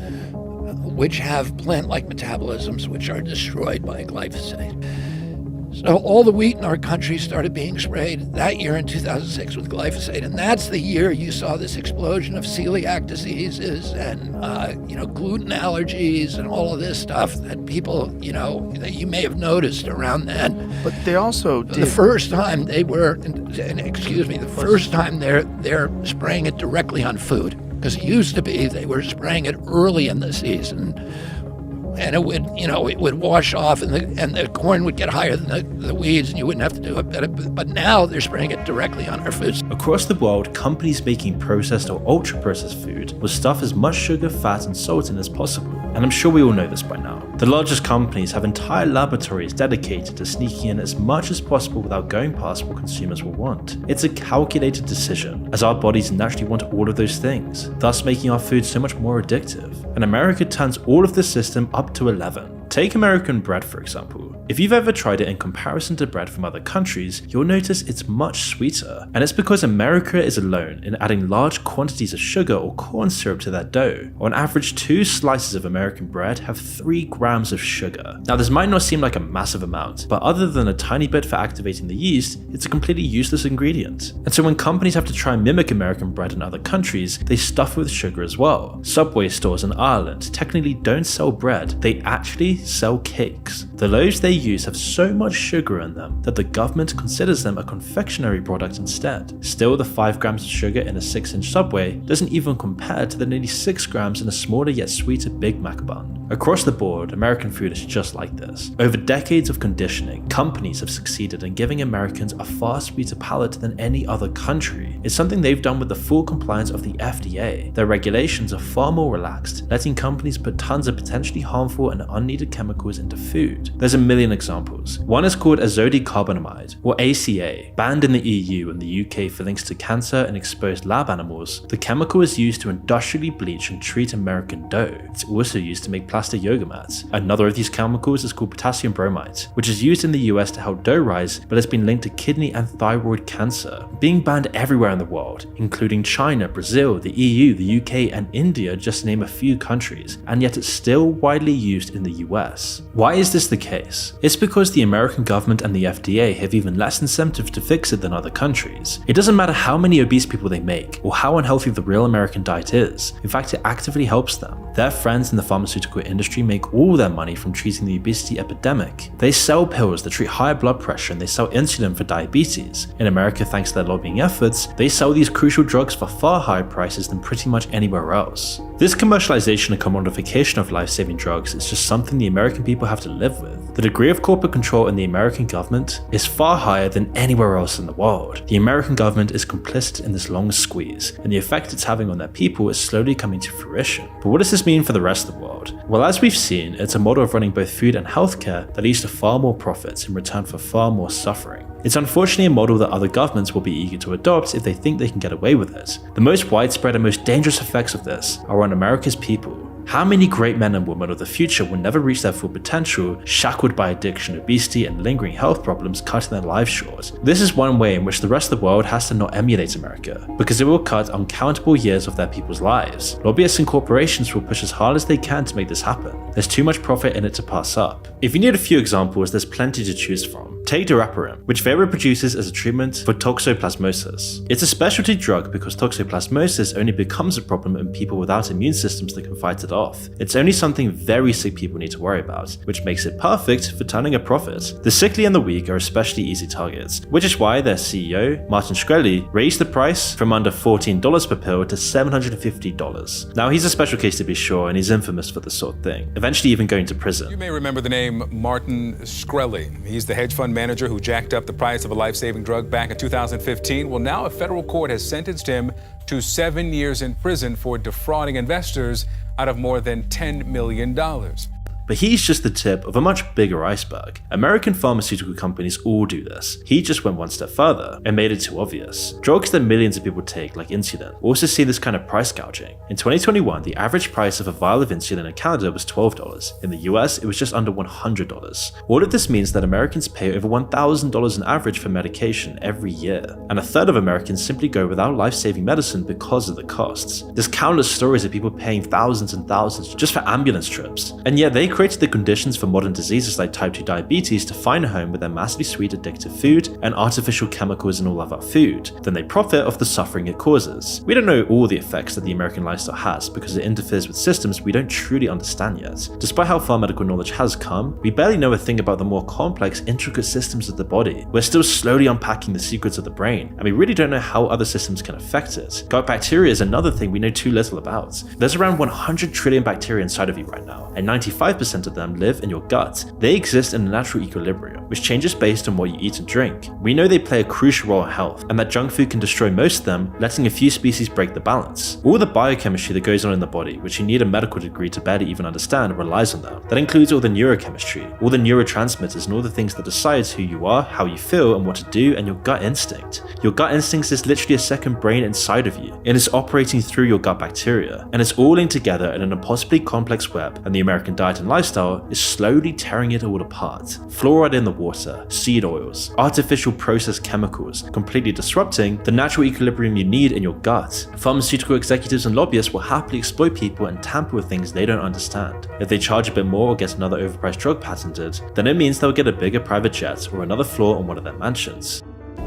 which have plant-like metabolisms which are destroyed by glyphosate. So all the wheat in our country started being sprayed that year in 2006 with glyphosate, and that's the year you saw this explosion of celiac diseases and gluten allergies and all of this stuff that people, that you may have noticed around then. But they also did. The first time they were, the first time they're spraying it directly on food, because it used to be they were spraying it early in the season. And it would wash off, and the corn would get higher than the weeds, and you wouldn't have to do it. But now they're spraying it directly on our foods. Across the world, companies making processed or ultra-processed food will stuff as much sugar, fat, and salt in as possible. And I'm sure we all know this by now. The largest companies have entire laboratories dedicated to sneaking in as much as possible without going past what consumers will want. It's a calculated decision, as our bodies naturally want all of those things, thus making our food so much more addictive. And America turns all of this system up to 11. Take American bread, for example. If you've ever tried it in comparison to bread from other countries, you'll notice it's much sweeter. And it's because America is alone in adding large quantities of sugar or corn syrup to their dough. On average, 2 slices of American bread have 3 grams of sugar. Now, this might not seem like a massive amount, but other than a tiny bit for activating the yeast, it's a completely useless ingredient. And so when companies have to try and mimic American bread in other countries, they stuff it with sugar as well. Subway stores in Ireland technically don't sell bread, they actually sell cakes. The loaves they use have so much sugar in them that the government considers them a confectionery product instead. Still, the 5 grams of sugar in a 6-inch Subway doesn't even compare to the nearly 6 grams in a smaller yet sweeter Big Mac bun. Across the board, American food is just like this. Over decades of conditioning, companies have succeeded in giving Americans a far sweeter palate than any other country. It's something they've done with the full compliance of the FDA. Their regulations are far more relaxed, letting companies put tons of potentially harmful and unneeded chemicals into food. There's a million examples. One is called azodicarbonamide, or ACA, banned in the EU and the UK for links to cancer in exposed lab animals. The chemical is used to industrially bleach and treat American dough. It's also used to make plastic yoga mats. Another of these chemicals is called potassium bromide, which is used in the US to help dough rise, but has been linked to kidney and thyroid cancer, being banned everywhere in the world, including China, Brazil, the EU, the UK, and India, just to name a few countries, and yet it's still widely used in the US. Why is this the case? It's because the American government and the FDA have even less incentive to fix it than other countries. It doesn't matter how many obese people they make, or how unhealthy the real American diet is. In fact, it actively helps them. Their friends in the pharmaceutical industry make all their money from treating the obesity epidemic. They sell pills that treat high blood pressure, and they sell insulin for diabetes. In America, thanks to their lobbying efforts, they sell these crucial drugs for far higher prices than pretty much anywhere else. This commercialization and commodification of life-saving drugs is just something the American people have to live with. The degree of corporate control in the American government is far higher than anywhere else in the world. The American government is complicit in this long squeeze, and the effect it's having on their people is slowly coming to fruition. But what does this mean for the rest of the world? Well, as we've seen, it's a model of running both food and healthcare that leads to far more profits in return for far more suffering. It's unfortunately a model that other governments will be eager to adopt if they think they can get away with it. The most widespread and most dangerous effects of this are on America's people. How many great men and women of the future will never reach their full potential, shackled by addiction, obesity, and lingering health problems, cutting their lives short? This is one way in which the rest of the world has to not emulate America, because it will cut uncountable years of their people's lives. Lobbyists and corporations will push as hard as they can to make this happen. There's too much profit in it to pass up. If you need a few examples, there's plenty to choose from. Take dirapirim, which Vero produces as a treatment for toxoplasmosis. It's a specialty drug because toxoplasmosis only becomes a problem in people without immune systems that can fight it off. It's only something very sick people need to worry about, which makes it perfect for turning a profit. The sickly and the weak are especially easy targets, which is why their CEO, Martin Shkreli, raised the price from under $14 per pill to $750. Now, he's a special case to be sure, and he's infamous for this sort of thing, eventually even going to prison. You may remember the name Martin Shkreli. He's the hedge fund manager who jacked up the price of a life-saving drug back in 2015. Well, now a federal court has sentenced him to 7 years in prison for defrauding investors out of more than $10 million. But he's just the tip of a much bigger iceberg. American pharmaceutical companies all do this. He just went one step further and made it too obvious. Drugs that millions of people take, like insulin, also see this kind of price gouging. In 2021, the average price of a vial of insulin in Canada was $12. In the US, it was just under $100. All of this means that Americans pay over $1,000 on average for medication every year, and a third of Americans simply go without life-saving medicine because of the costs. There's countless stories of people paying thousands and thousands just for ambulance trips, and yet they created the conditions for modern diseases like type 2 diabetes to find a home with their massively sweet addictive food and artificial chemicals in all of our food. Then they profit off the suffering it causes. We don't know all the effects that the American lifestyle has because it interferes with systems we don't truly understand yet. Despite how far medical knowledge has come, we barely know a thing about the more complex, intricate systems of the body. We're still slowly unpacking the secrets of the brain, and we really don't know how other systems can affect it. Gut bacteria is another thing we know too little about. There's around 100 trillion bacteria inside of you right now, and 95% of them live in your gut. They exist in a natural equilibrium, which changes based on what you eat and drink. We know they play a crucial role in health, and that junk food can destroy most of them, letting a few species break the balance. All the biochemistry that goes on in the body, which you need a medical degree to barely even understand, relies on them. That includes all the neurochemistry, all the neurotransmitters, and all the things that decides who you are, how you feel, and what to do, and your gut instinct. Your gut instinct is literally a second brain inside of you, and it's operating through your gut bacteria, and it's all linked together in an impossibly complex web, and the American diet and lifestyle is slowly tearing it all apart. Fluoride in the water, seed oils, artificial processed chemicals, completely disrupting the natural equilibrium you need in your gut. Pharmaceutical executives and lobbyists will happily exploit people and tamper with things they don't understand. If they charge a bit more or get another overpriced drug patented, then it means they'll get a bigger private jet or another floor on one of their mansions.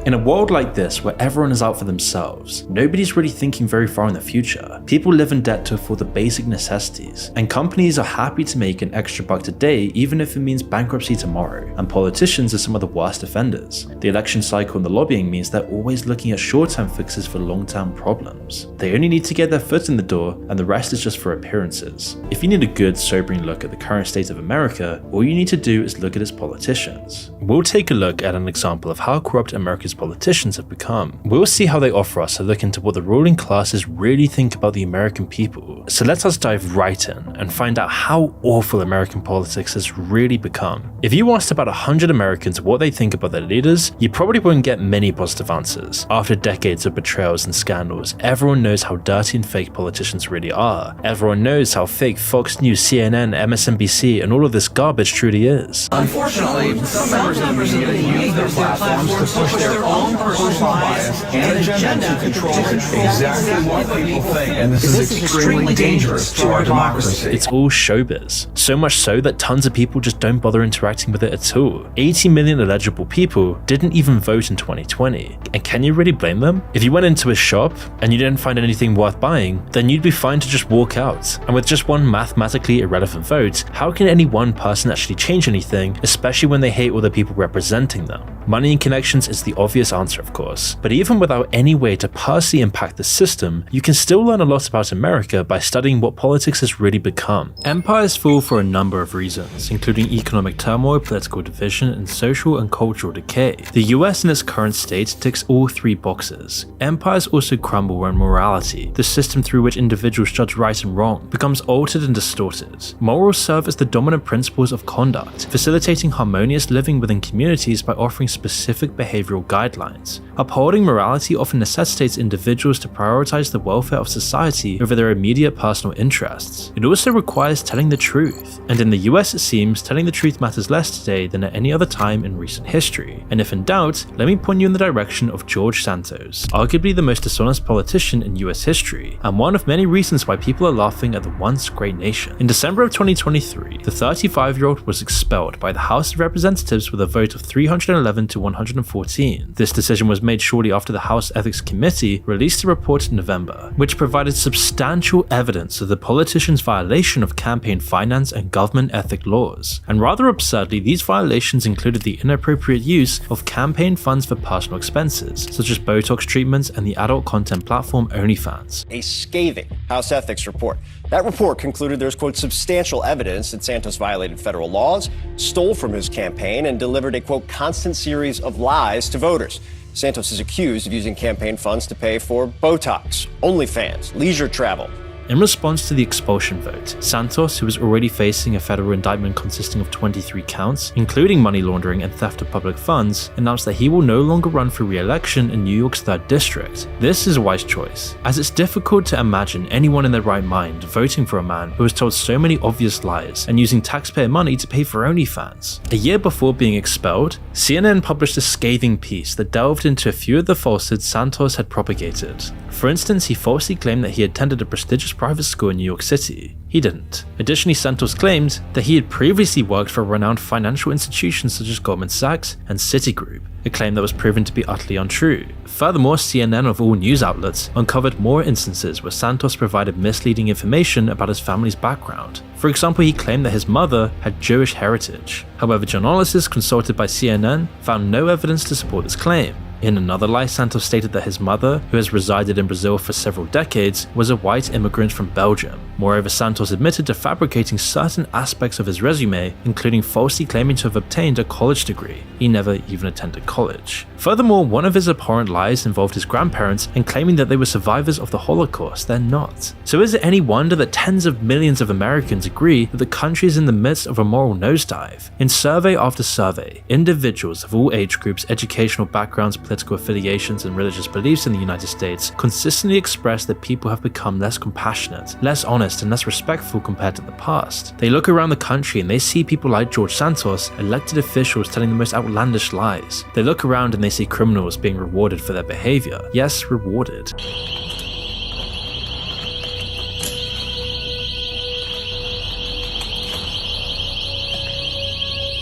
In a world like this, where everyone is out for themselves, nobody's really thinking very far in the future. People live in debt to afford the basic necessities, and companies are happy to make an extra buck today even if it means bankruptcy tomorrow, and politicians are some of the worst offenders. The election cycle and the lobbying means they're always looking at short-term fixes for long-term problems. They only need to get their foot in the door, and the rest is just for appearances. If you need a good, sobering look at the current state of America, all you need to do is look at its politicians. We'll take a look at an example of how corrupt America's politicians have become. We'll see how they offer us a look into what the ruling classes really think about the American people. So let us dive right in and find out how awful American politics has really become. If you asked about 100 Americans what they think about their leaders, you probably wouldn't get many positive answers. After decades of betrayals and scandals, everyone knows how dirty and fake politicians really are. Everyone knows how fake Fox News, CNN, MSNBC, and all of this garbage truly is. Unfortunately, some members of the media use their platforms to push their own personal bias and agenda to control exactly what people think, and this is extremely dangerous to our democracy. It's all showbiz. So much so that tons of people just don't bother interacting with it at all. 80 million eligible people didn't even vote in 2020. And can you really blame them? If you went into a shop and you didn't find anything worth buying, then you'd be fine to just walk out. And with just one mathematically irrelevant vote, how can any one person actually change anything, especially when they hate all the people representing them? Money and connections is the obvious answer, of course, but even without any way to personally impact the system, you can still learn a lot about America by studying what politics has really become. Empires fall for a number of reasons, including economic turmoil, political division, and social and cultural decay. The US in its current state ticks all three boxes. Empires also crumble when morality, the system through which individuals judge right and wrong, becomes altered and distorted. Morals serve as the dominant principles of conduct, facilitating harmonious living within communities by offering specific behavioral guidelines. Upholding morality often necessitates individuals to prioritize the welfare of society over their immediate personal interests. It also requires telling the truth, and in the US it seems telling the truth matters less today than at any other time in recent history. And if in doubt, let me point you in the direction of George Santos, arguably the most dishonest politician in US history, and one of many reasons why people are laughing at the once great nation. In December of 2023, the 35-year-old was expelled by the House of Representatives with a vote of 311 to 114. This decision was made shortly after the House Ethics Committee released a report in November, which provided substantial evidence of the politician's violation of campaign finance and government ethic laws. And rather absurdly, these violations included the inappropriate use of campaign funds for personal expenses, such as Botox treatments and the adult content platform OnlyFans. A scathing House Ethics report. That report concluded there's, quote, substantial evidence that Santos violated federal laws, stole from his campaign, and delivered a, quote, constant series of lies to voters. Santos is accused of using campaign funds to pay for Botox, OnlyFans, leisure travel. In response to the expulsion vote, Santos, who was already facing a federal indictment consisting of 23 counts, including money laundering and theft of public funds, announced that he will no longer run for re-election in New York's 3rd District. This is a wise choice, as it's difficult to imagine anyone in their right mind voting for a man who has told so many obvious lies and using taxpayer money to pay for OnlyFans. A year before being expelled, CNN published a scathing piece that delved into a few of the falsehoods Santos had propagated. For instance, he falsely claimed that he attended a prestigious private school in New York City. He didn't. Additionally, Santos claimed that he had previously worked for renowned financial institutions such as Goldman Sachs and Citigroup, a claim that was proven to be utterly untrue. Furthermore, CNN of all news outlets uncovered more instances where Santos provided misleading information about his family's background. For example, he claimed that his mother had Jewish heritage. However, journalists consulted by CNN found no evidence to support this claim. In another lie, Santos stated that his mother, who has resided in Brazil for several decades, was a white immigrant from Belgium. Moreover, Santos admitted to fabricating certain aspects of his resume, including falsely claiming to have obtained a college degree. He never even attended college. Furthermore, one of his abhorrent lies involved his grandparents and claiming that they were survivors of the Holocaust. They're not. So is it any wonder that tens of millions of Americans agree that the country is in the midst of a moral nosedive? In survey after survey, individuals of all age groups, educational backgrounds, political affiliations, and religious beliefs in the United States consistently express that people have become less compassionate, less honest, and less respectful compared to the past. They look around the country and they see people like George Santos, elected officials telling the most outlandish lies. They look around and they see criminals being rewarded for their behavior. Yes, rewarded.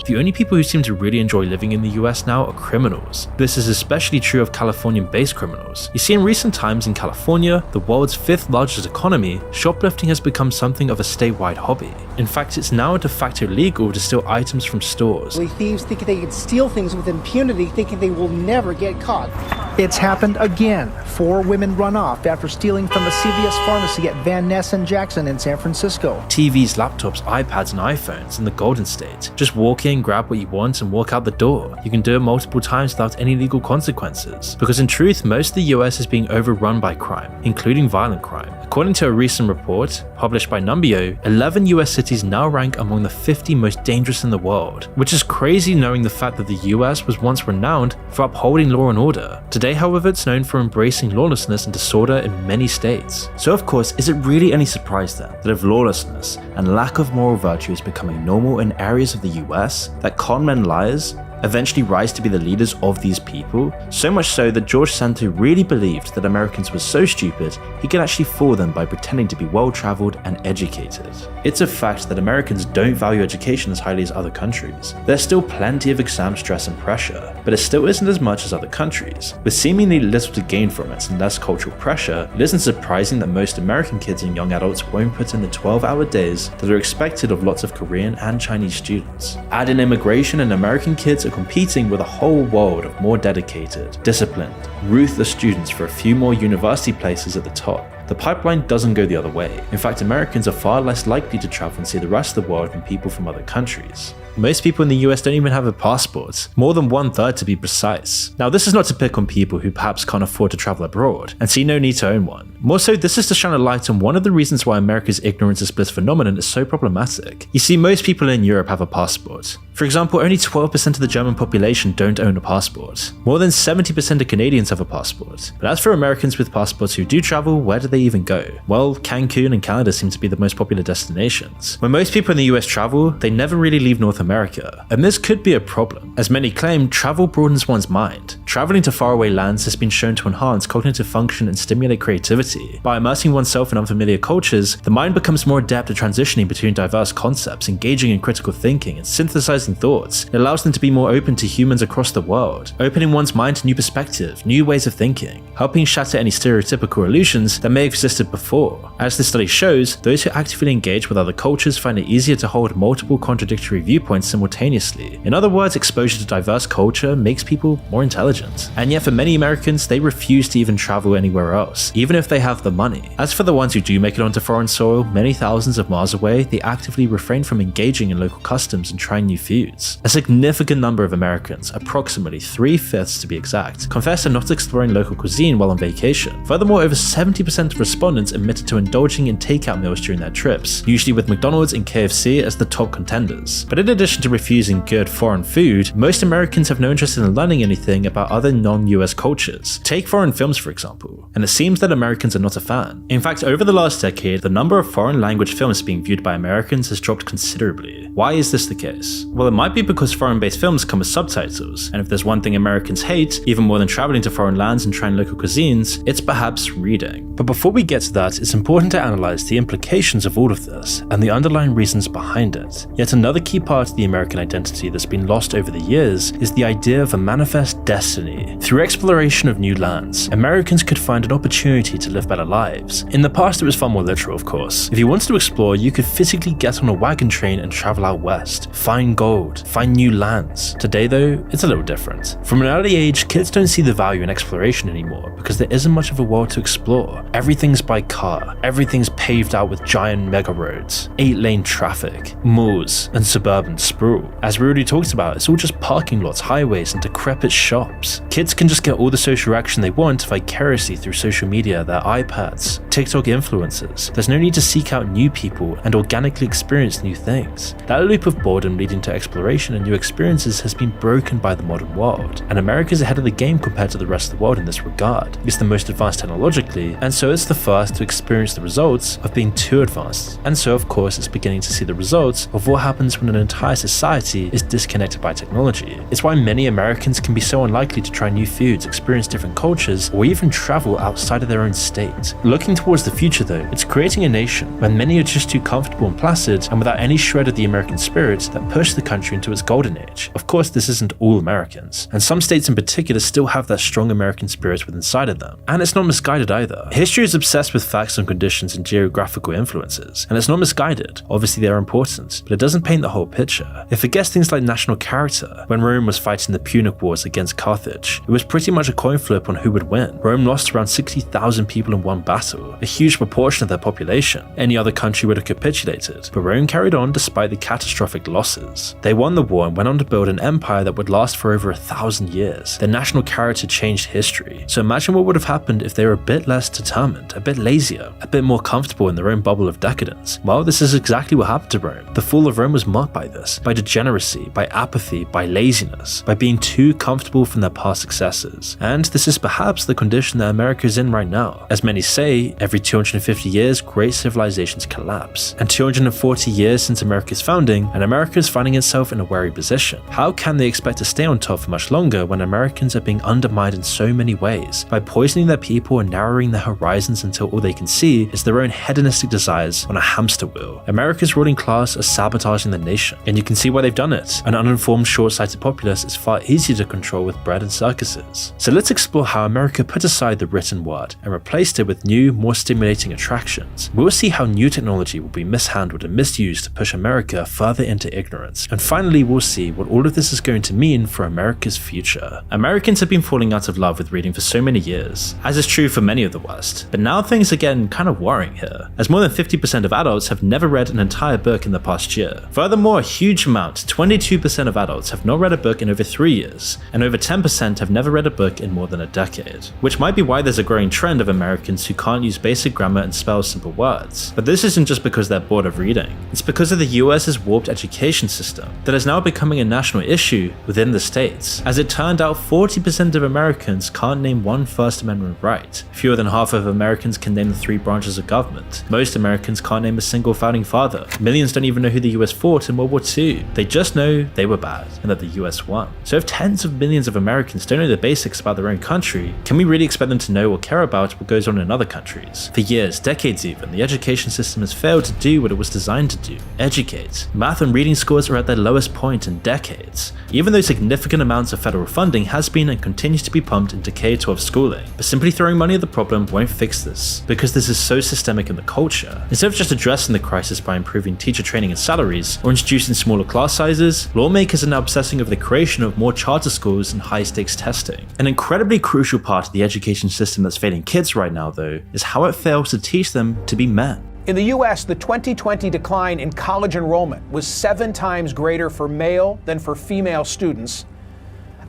The only people who seem to really enjoy living in the US now are criminals. This is especially true of Californian-based criminals. You see, in recent times in California, the world's 5th largest economy, shoplifting has become something of a statewide hobby. In fact, it's now de facto legal to steal items from stores. Thieves think they can steal things with impunity, thinking they will never get caught. It's happened again. 4 women run off after stealing from a CVS pharmacy at Van Ness and Jackson in San Francisco. TVs, laptops, iPads, and iPhones in the Golden State. Just walk in, grab what you want, and walk out the door. You can do it multiple times without any legal consequences. Because in truth, most of the US is being overrun by crime, including violent crime. According to a recent report published by Numbeo, 11 US cities now rank among the 50 most dangerous in the world, which is crazy knowing the fact that the US was once renowned for upholding law and order. Today, however, it's known for embracing lawlessness and disorder in many states. So of course, is it really any surprise then that if lawlessness and lack of moral virtue is becoming normal in areas of the US, that con-men liars eventually rise to be the leaders of these people? So much so that George Santos really believed that Americans were so stupid he could actually fool them by pretending to be well-traveled and educated. It's a fact that Americans don't value education as highly as other countries. There's still plenty of exam stress and pressure, but it still isn't as much as other countries. With seemingly little to gain from it and less cultural pressure, it isn't surprising that most American kids and young adults won't put in the 12-hour days that are expected of lots of Korean and Chinese students. Add in immigration and American kids are competing with a whole world of more dedicated, disciplined, ruthless students for a few more university places at the top. The pipeline doesn't go the other way. In fact, Americans are far less likely to travel and see the rest of the world than people from other countries. Most people in the US don't even have a passport, more than 1/3 to be precise. Now, this is not to pick on people who perhaps can't afford to travel abroad and see no need to own one. More so, this is to shine a light on one of the reasons why America's ignorance of bliss phenomenon is so problematic. You see, most people in Europe have a passport. For example, only 12% of the German population don't own a passport. More than 70% of Canadians have a passport. But as for Americans with passports who do travel, where do they even go? Well, Cancun and Canada seem to be the most popular destinations. When most people in the US travel, they never really leave North America. And this could be a problem. As many claim, travel broadens one's mind. Traveling to faraway lands has been shown to enhance cognitive function and stimulate creativity. By immersing oneself in unfamiliar cultures, the mind becomes more adept at transitioning between diverse concepts, engaging in critical thinking, and synthesizing thoughts. It allows them to be more open to humans across the world, opening one's mind to new perspectives, new ways of thinking, helping shatter any stereotypical illusions that may have existed before. As this study shows, those who actively engage with other cultures find it easier to hold multiple contradictory viewpoints simultaneously. In other words, exposure to diverse culture makes people more intelligent. And yet for many Americans, they refuse to even travel anywhere else, even if they have the money. As for the ones who do make it onto foreign soil, many thousands of miles away, they actively refrain from engaging in local customs and trying new foods. A significant number of Americans, approximately 3/5 to be exact, confess to not exploring local cuisine while on vacation. Furthermore, over 70% of respondents admitted to indulging in takeout meals during their trips, usually with McDonald's and KFC as the top contenders. But in addition addition to refusing good foreign food, most Americans have no interest in learning anything about other non-US cultures. Take foreign films for example, and it seems that Americans are not a fan. In fact, over the last decade, the number of foreign language films being viewed by Americans has dropped considerably. Why is this the case? Well, it might be because foreign-based films come with subtitles, and if there's one thing Americans hate, even more than traveling to foreign lands and trying local cuisines, it's perhaps reading. But before we get to that, it's important to analyze the implications of all of this and the underlying reasons behind it. Yet another key part of the American identity that's been lost over the years is the idea of a manifest destiny. Through exploration of new lands, Americans could find an opportunity to live better lives. In the past, it was far more literal, of course. If you wanted to explore, you could physically get on a wagon train and travel out west, find gold, find new lands. Today though, it's a little different. From an early age, kids don't see the value in exploration anymore because there isn't much of a world to explore. Everything's by car, everything's paved out with giant mega roads, 8-lane traffic, malls, and suburban sprawl. As we already talked about, it's all just parking lots, highways, and decrepit shops. Kids can just get all the social action they want vicariously through social media, their iPads, TikTok influencers. There's no need to seek out new people and organically experience new things. That loop of boredom leading to exploration and new experiences has been broken by the modern world, and America's ahead of the game compared to the rest of the world in this regard. It's the most advanced technologically, and so it's the first to experience the results of being too advanced. And so of course it's beginning to see the results of what happens when an entire society is disconnected by technology. It's why many Americans can be so unlikely to try new foods, experience different cultures, or even travel outside of their own state. Looking towards the future though, it's creating a nation where many are just too comfortable and placid and without any shred of the American spirit that pushed the country into its golden age. Of course, this isn't all Americans, and some states in particular still have that strong American spirit within inside of them. And it's not misguided either. History is obsessed with facts on conditions and geographical influences, and it's not misguided. Obviously they're important, but it doesn't paint the whole picture. It forgets things like national character. When Rome was fighting the Punic Wars against Carthage, it was pretty much a coin flip on who would win. Rome lost around 60,000 people in one battle, a huge proportion of their population. Any other country would have capitulated, but Rome carried on despite the catastrophic losses. They won the war and went on to build an empire that would last for over 1,000 years. Their national character changed history. So imagine what would have happened if they were a bit less determined, a bit lazier, a bit more comfortable in their own bubble of decadence. Well, this is exactly what happened to Rome. The fall of Rome was marked by this, by degeneracy, by apathy, by laziness, by being too comfortable from their past successes. And this is perhaps the condition that America is in right now. As many say, every 250 years, great civilizations collapse. And 240 years since America's founding, and America is finding itself in a wary position. How can they expect to stay on top for much longer when Americans are being undermined in so many ways, by poisoning their people and narrowing their horizons until all they can see is their own hedonistic desires on a hamster wheel? America's ruling class are sabotaging the nation, and you can see why they've done it. An uninformed, short-sighted populace is far easier to control with bread and circuses. So let's explore how America put aside the written word and replaced it with new, more stimulating attractions. We'll see how new technology will be mishandled and misused to push America further into ignorance. And finally, we'll see what all of this is going to mean for America's future. Americans have been falling out of love with reading for so many years, as is true for many of the West. But now things are getting kind of worrying here, as more than 50% of adults have never read an entire book in the past year. Furthermore, a huge amount, 22% of adults have not read a book in over 3 years, and over 10% have never read a book in more than a decade. Which might be why there's a growing trend of Americans who can't use basic grammar and spell simple words. But this isn't just because they're bored of reading. It's because of the US's warped education system that is now becoming a national issue within the states. As it turned out, 40% of Americans can't name one First Amendment right. Fewer than half of Americans can name the 3 branches of government. Most Americans can't name a single founding father. Millions don't even know who the US fought in World War II. They just know they were bad and that the US won. So if tens of millions of Americans don't know the basics about their own country, can we really expect them to know or care about what goes on in other countries? For years, decades even, the education system has failed to do what it was designed to do: educate. Math and reading scores are at their lowest point in decades, even though significant amounts of federal funding has been and continues to be pumped into K-12 schooling. But simply throwing money at the problem won't fix this, because this is so systemic in the culture. Instead of just addressing the crisis by improving teacher training and salaries, or introducing smaller class sizes, lawmakers are now obsessing over the creation of more charter schools and high-stakes testing. An incredibly crucial part of the education system that's failing kids right now, though, is how it fails to teach them to be men. In the U.S., the 2020 decline in college enrollment was 7 times greater for male than for female students.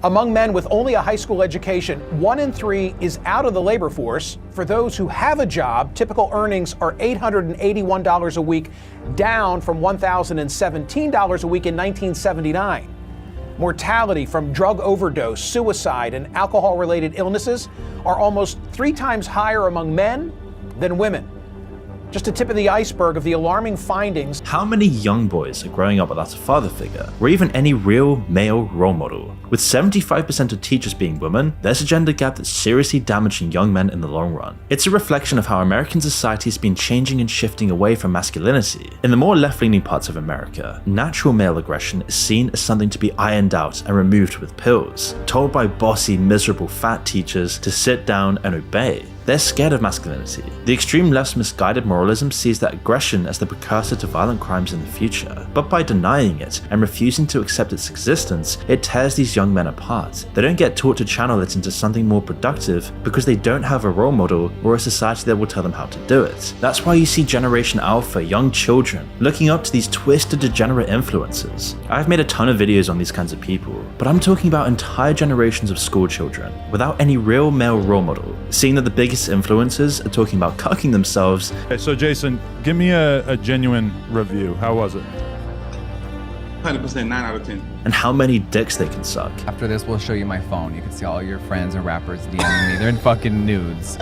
Among men with only a high school education, 1 in 3 is out of the labor force. For those who have a job, typical earnings are $881 a week, down from $1,017 a week in 1979. Mortality from drug overdose, suicide, and alcohol-related illnesses are almost 3 times higher among men than women. Just a tip of the iceberg of the alarming findings. How many young boys are growing up without a father figure, or even any real male role model? With 75% of teachers being women, there's a gender gap that's seriously damaging young men in the long run. It's a reflection of how American society has been changing and shifting away from masculinity. In the more left-leaning parts of America, natural male aggression is seen as something to be ironed out and removed with pills, told by bossy, miserable fat teachers to sit down and obey. They're scared of masculinity. The extreme left's misguided moralism sees that aggression as the precursor to violent crimes in the future, but by denying it and refusing to accept its existence, it tears these young men apart. They don't get taught to channel it into something more productive because they don't have a role model or a society that will tell them how to do it. That's why you see Generation Alpha, young children, looking up to these twisted, degenerate influences. I've made a ton of videos on these kinds of people, but I'm talking about entire generations of school children without any real male role model, seeing that the biggest influencers are talking about cucking themselves. Okay, so Jason, give me a genuine review. How was it? 100%, 9 out of 10. And how many dicks they can suck. After this, we'll show you my phone. You can see all your friends and rappers DMing me. They're in fucking nudes.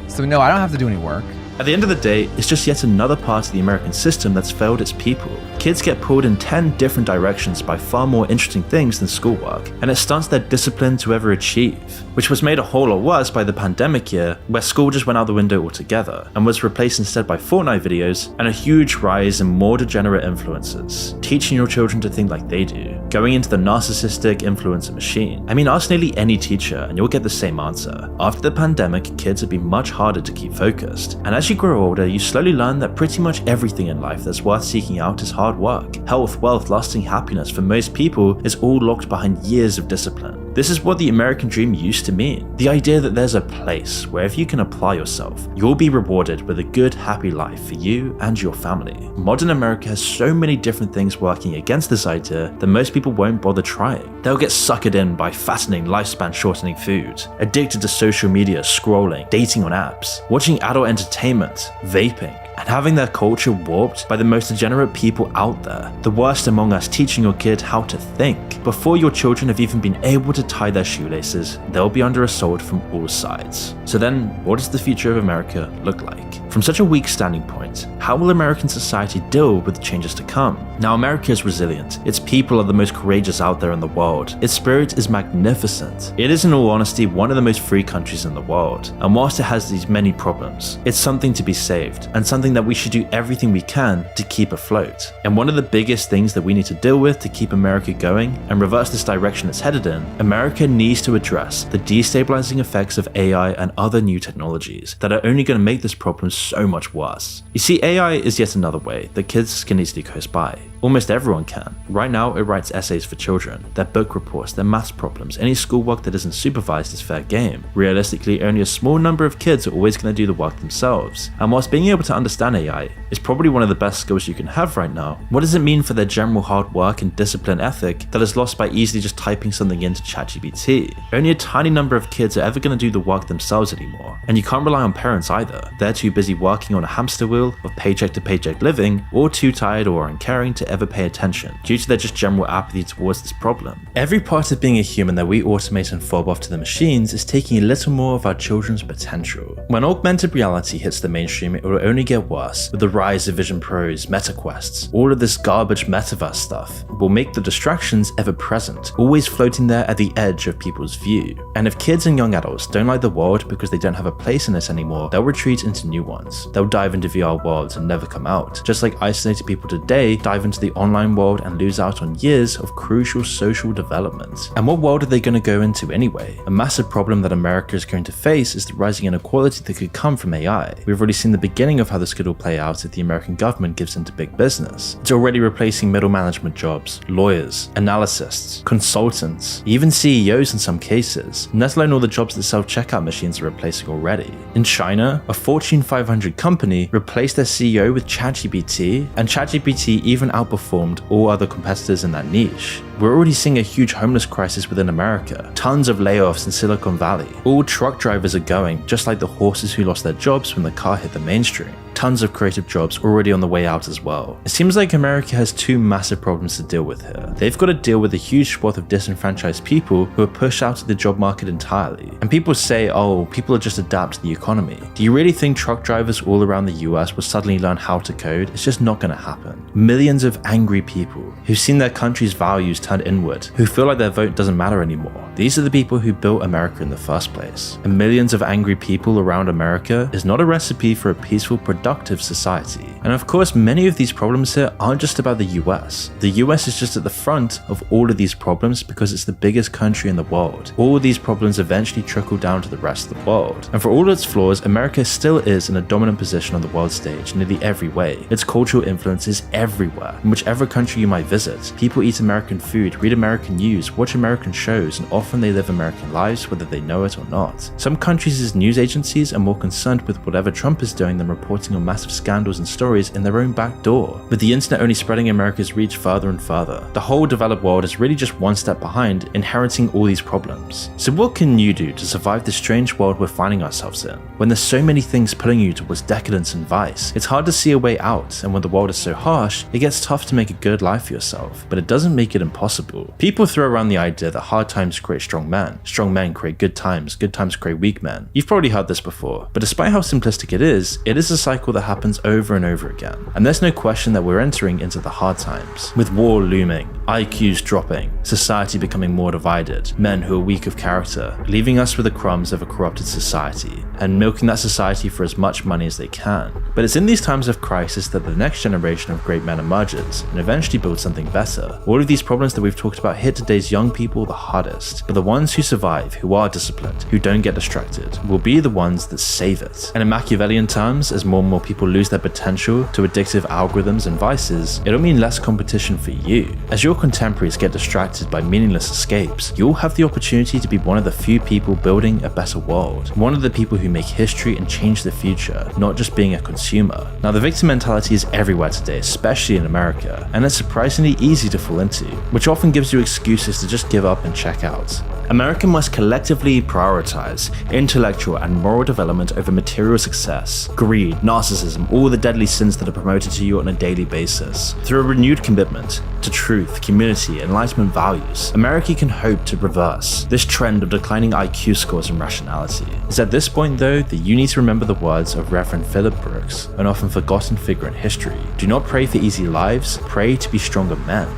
So no, I don't have to do any work. At the end of the day, it's just yet another part of the American system that's failed its people. Kids get pulled in 10 different directions by far more interesting things than schoolwork, and it stunts their discipline to ever achieve, which was made a whole lot worse by the pandemic year, where school just went out the window altogether, and was replaced instead by Fortnite videos and a huge rise in more degenerate influences, teaching your children to think like they do, going into the narcissistic influencer machine. I mean, ask nearly any teacher and you'll get the same answer. After the pandemic, kids have been much harder to keep focused, and as you grow older, you slowly learn that pretty much everything in life that's worth seeking out is hard work. Health, wealth, lasting happiness for most people is all locked behind years of discipline. This is what the American dream used to mean. The idea that there's a place where if you can apply yourself, you'll be rewarded with a good, happy life for you and your family. Modern America has so many different things working against this idea that most people won't bother trying. They'll get suckered in by fattening, lifespan shortening food, addicted to social media, scrolling, dating on apps, watching adult entertainment, vaping, and having their culture warped by the most degenerate people out there. The worst among us teaching your kid how to think. Before your children have even been able to tie their shoelaces, they'll be under assault from all sides. So then, what does the future of America look like? From such a weak standing point, how will American society deal with the changes to come? Now, America is resilient. Its people are the most courageous out there in the world. Its spirit is magnificent. It is, in all honesty, one of the most free countries in the world. And whilst it has these many problems, it's something to be saved, and something that we should do everything we can to keep afloat. And one of the biggest things that we need to deal with to keep America going and reverse this direction it's headed in, America needs to address the destabilizing effects of AI and other new technologies that are only going to make this problem so much worse. You see, AI is yet another way that kids can easily coast by. Almost everyone can. Right now, it writes essays for children, their book reports, their maths problems, any schoolwork that isn't supervised is fair game. Realistically, only a small number of kids are always going to do the work themselves. And whilst being able to understand AI is probably one of the best skills you can have right now, what does it mean for their general hard work and discipline ethic that is lost by easily just typing something into ChatGPT? Only a tiny number of kids are ever going to do the work themselves anymore. And you can't rely on parents either. They're too busy working on a hamster wheel of paycheck to paycheck living, or too tired or uncaring to ever pay attention due to their just general apathy towards this problem. Every part of being a human that we automate and fob off to the machines is taking a little more of our children's potential. When augmented reality hits the mainstream, it will only get worse with the rise of Vision Pros, Meta Quests. All of this garbage metaverse stuff will make the distractions ever present, always floating there at the edge of people's view. And if kids and young adults don't like the world because they don't have a place in it anymore, they'll retreat into new ones. They'll dive into VR worlds and never come out. Just like isolated people today dive into the online world and lose out on years of crucial social development. And what world are they going to go into anyway? A massive problem that America is going to face is the rising inequality that could come from AI. We've already seen the beginning of how this could all play out if the American government gives into big business. It's already replacing middle management jobs, lawyers, analysts, consultants, even CEOs in some cases, let alone all the jobs that self-checkout machines are replacing already. In China, a Fortune 500 company replaced their CEO with ChatGPT, and ChatGPT even outperformed all other competitors in that niche. We're already seeing a huge homeless crisis within America, tons of layoffs in Silicon Valley. All truck drivers are going, just like the horses who lost their jobs when the car hit the mainstream. Tons of creative jobs already on the way out as well. It seems like America has two massive problems to deal with here. They've got to deal with a huge swath of disenfranchised people who are pushed out of the job market entirely. And people say, oh, people are just adapt to the economy. Do you really think truck drivers all around the US will suddenly learn how to code? It's just not going to happen. Millions of angry people who've seen their country's values turned inward, who feel like their vote doesn't matter anymore. These are the people who built America in the first place. And millions of angry people around America is not a recipe for a peaceful, productive society. And of course, many of these problems here aren't just about the US. The US is just at the front of all of these problems because it's the biggest country in the world. All of these problems eventually trickle down to the rest of the world. And for all its flaws, America still is in a dominant position on the world stage in nearly every way. Its cultural influence is everywhere. In whichever country you might visit, people eat American food, read American news, watch American shows, and often they live American lives whether they know it or not. Some countries' news agencies are more concerned with whatever Trump is doing than reporting on massive scandals and stories in their own back door, with the internet only spreading America's reach further and further. The whole developed world is really just one step behind, inheriting all these problems. So what can you do to survive the strange world we're finding ourselves in? When there's so many things pulling you towards decadence and vice, it's hard to see a way out, and when the world is so harsh, it gets tough to make a good life for yourself, but it doesn't make it impossible. People throw around the idea that hard times create strong men create good times create weak men. You've probably heard this before, but despite how simplistic it is a cycle that happens over and over again. And there's no question that we're entering into the hard times, with war looming, IQs dropping, society becoming more divided, men who are weak of character, leaving us with the crumbs of a corrupted society, and milking that society for as much money as they can. But it's in these times of crisis that the next generation of great men emerges, and eventually builds something better. All of these problems that we've talked about hit today's young people the hardest, but the ones who survive, who are disciplined, who don't get distracted, will be the ones that save it. And in Machiavellian terms, as more and more people lose their potential to addictive algorithms and vices, it'll mean less competition for you. As your contemporaries get distracted by meaningless escapes, you'll have the opportunity to be one of the few people building a better world, one of the people who make history and change the future, not just being a consumer. Now, the victim mentality is everywhere today, especially in America, and it's surprisingly easy to fall into, which often gives you excuses to just give up and check out. America must collectively prioritize intellectual and moral development over material success, greed, narcissism, all the deadly sins that are promoted to you on a daily basis. Through a renewed commitment to truth, community, enlightenment values, America can hope to reverse this trend of declining IQ scores and rationality. It's at this point, though, that you need to remember the words of Reverend Philip Brooks, an often forgotten figure in history. Do not pray for easy lives, pray to be stronger men.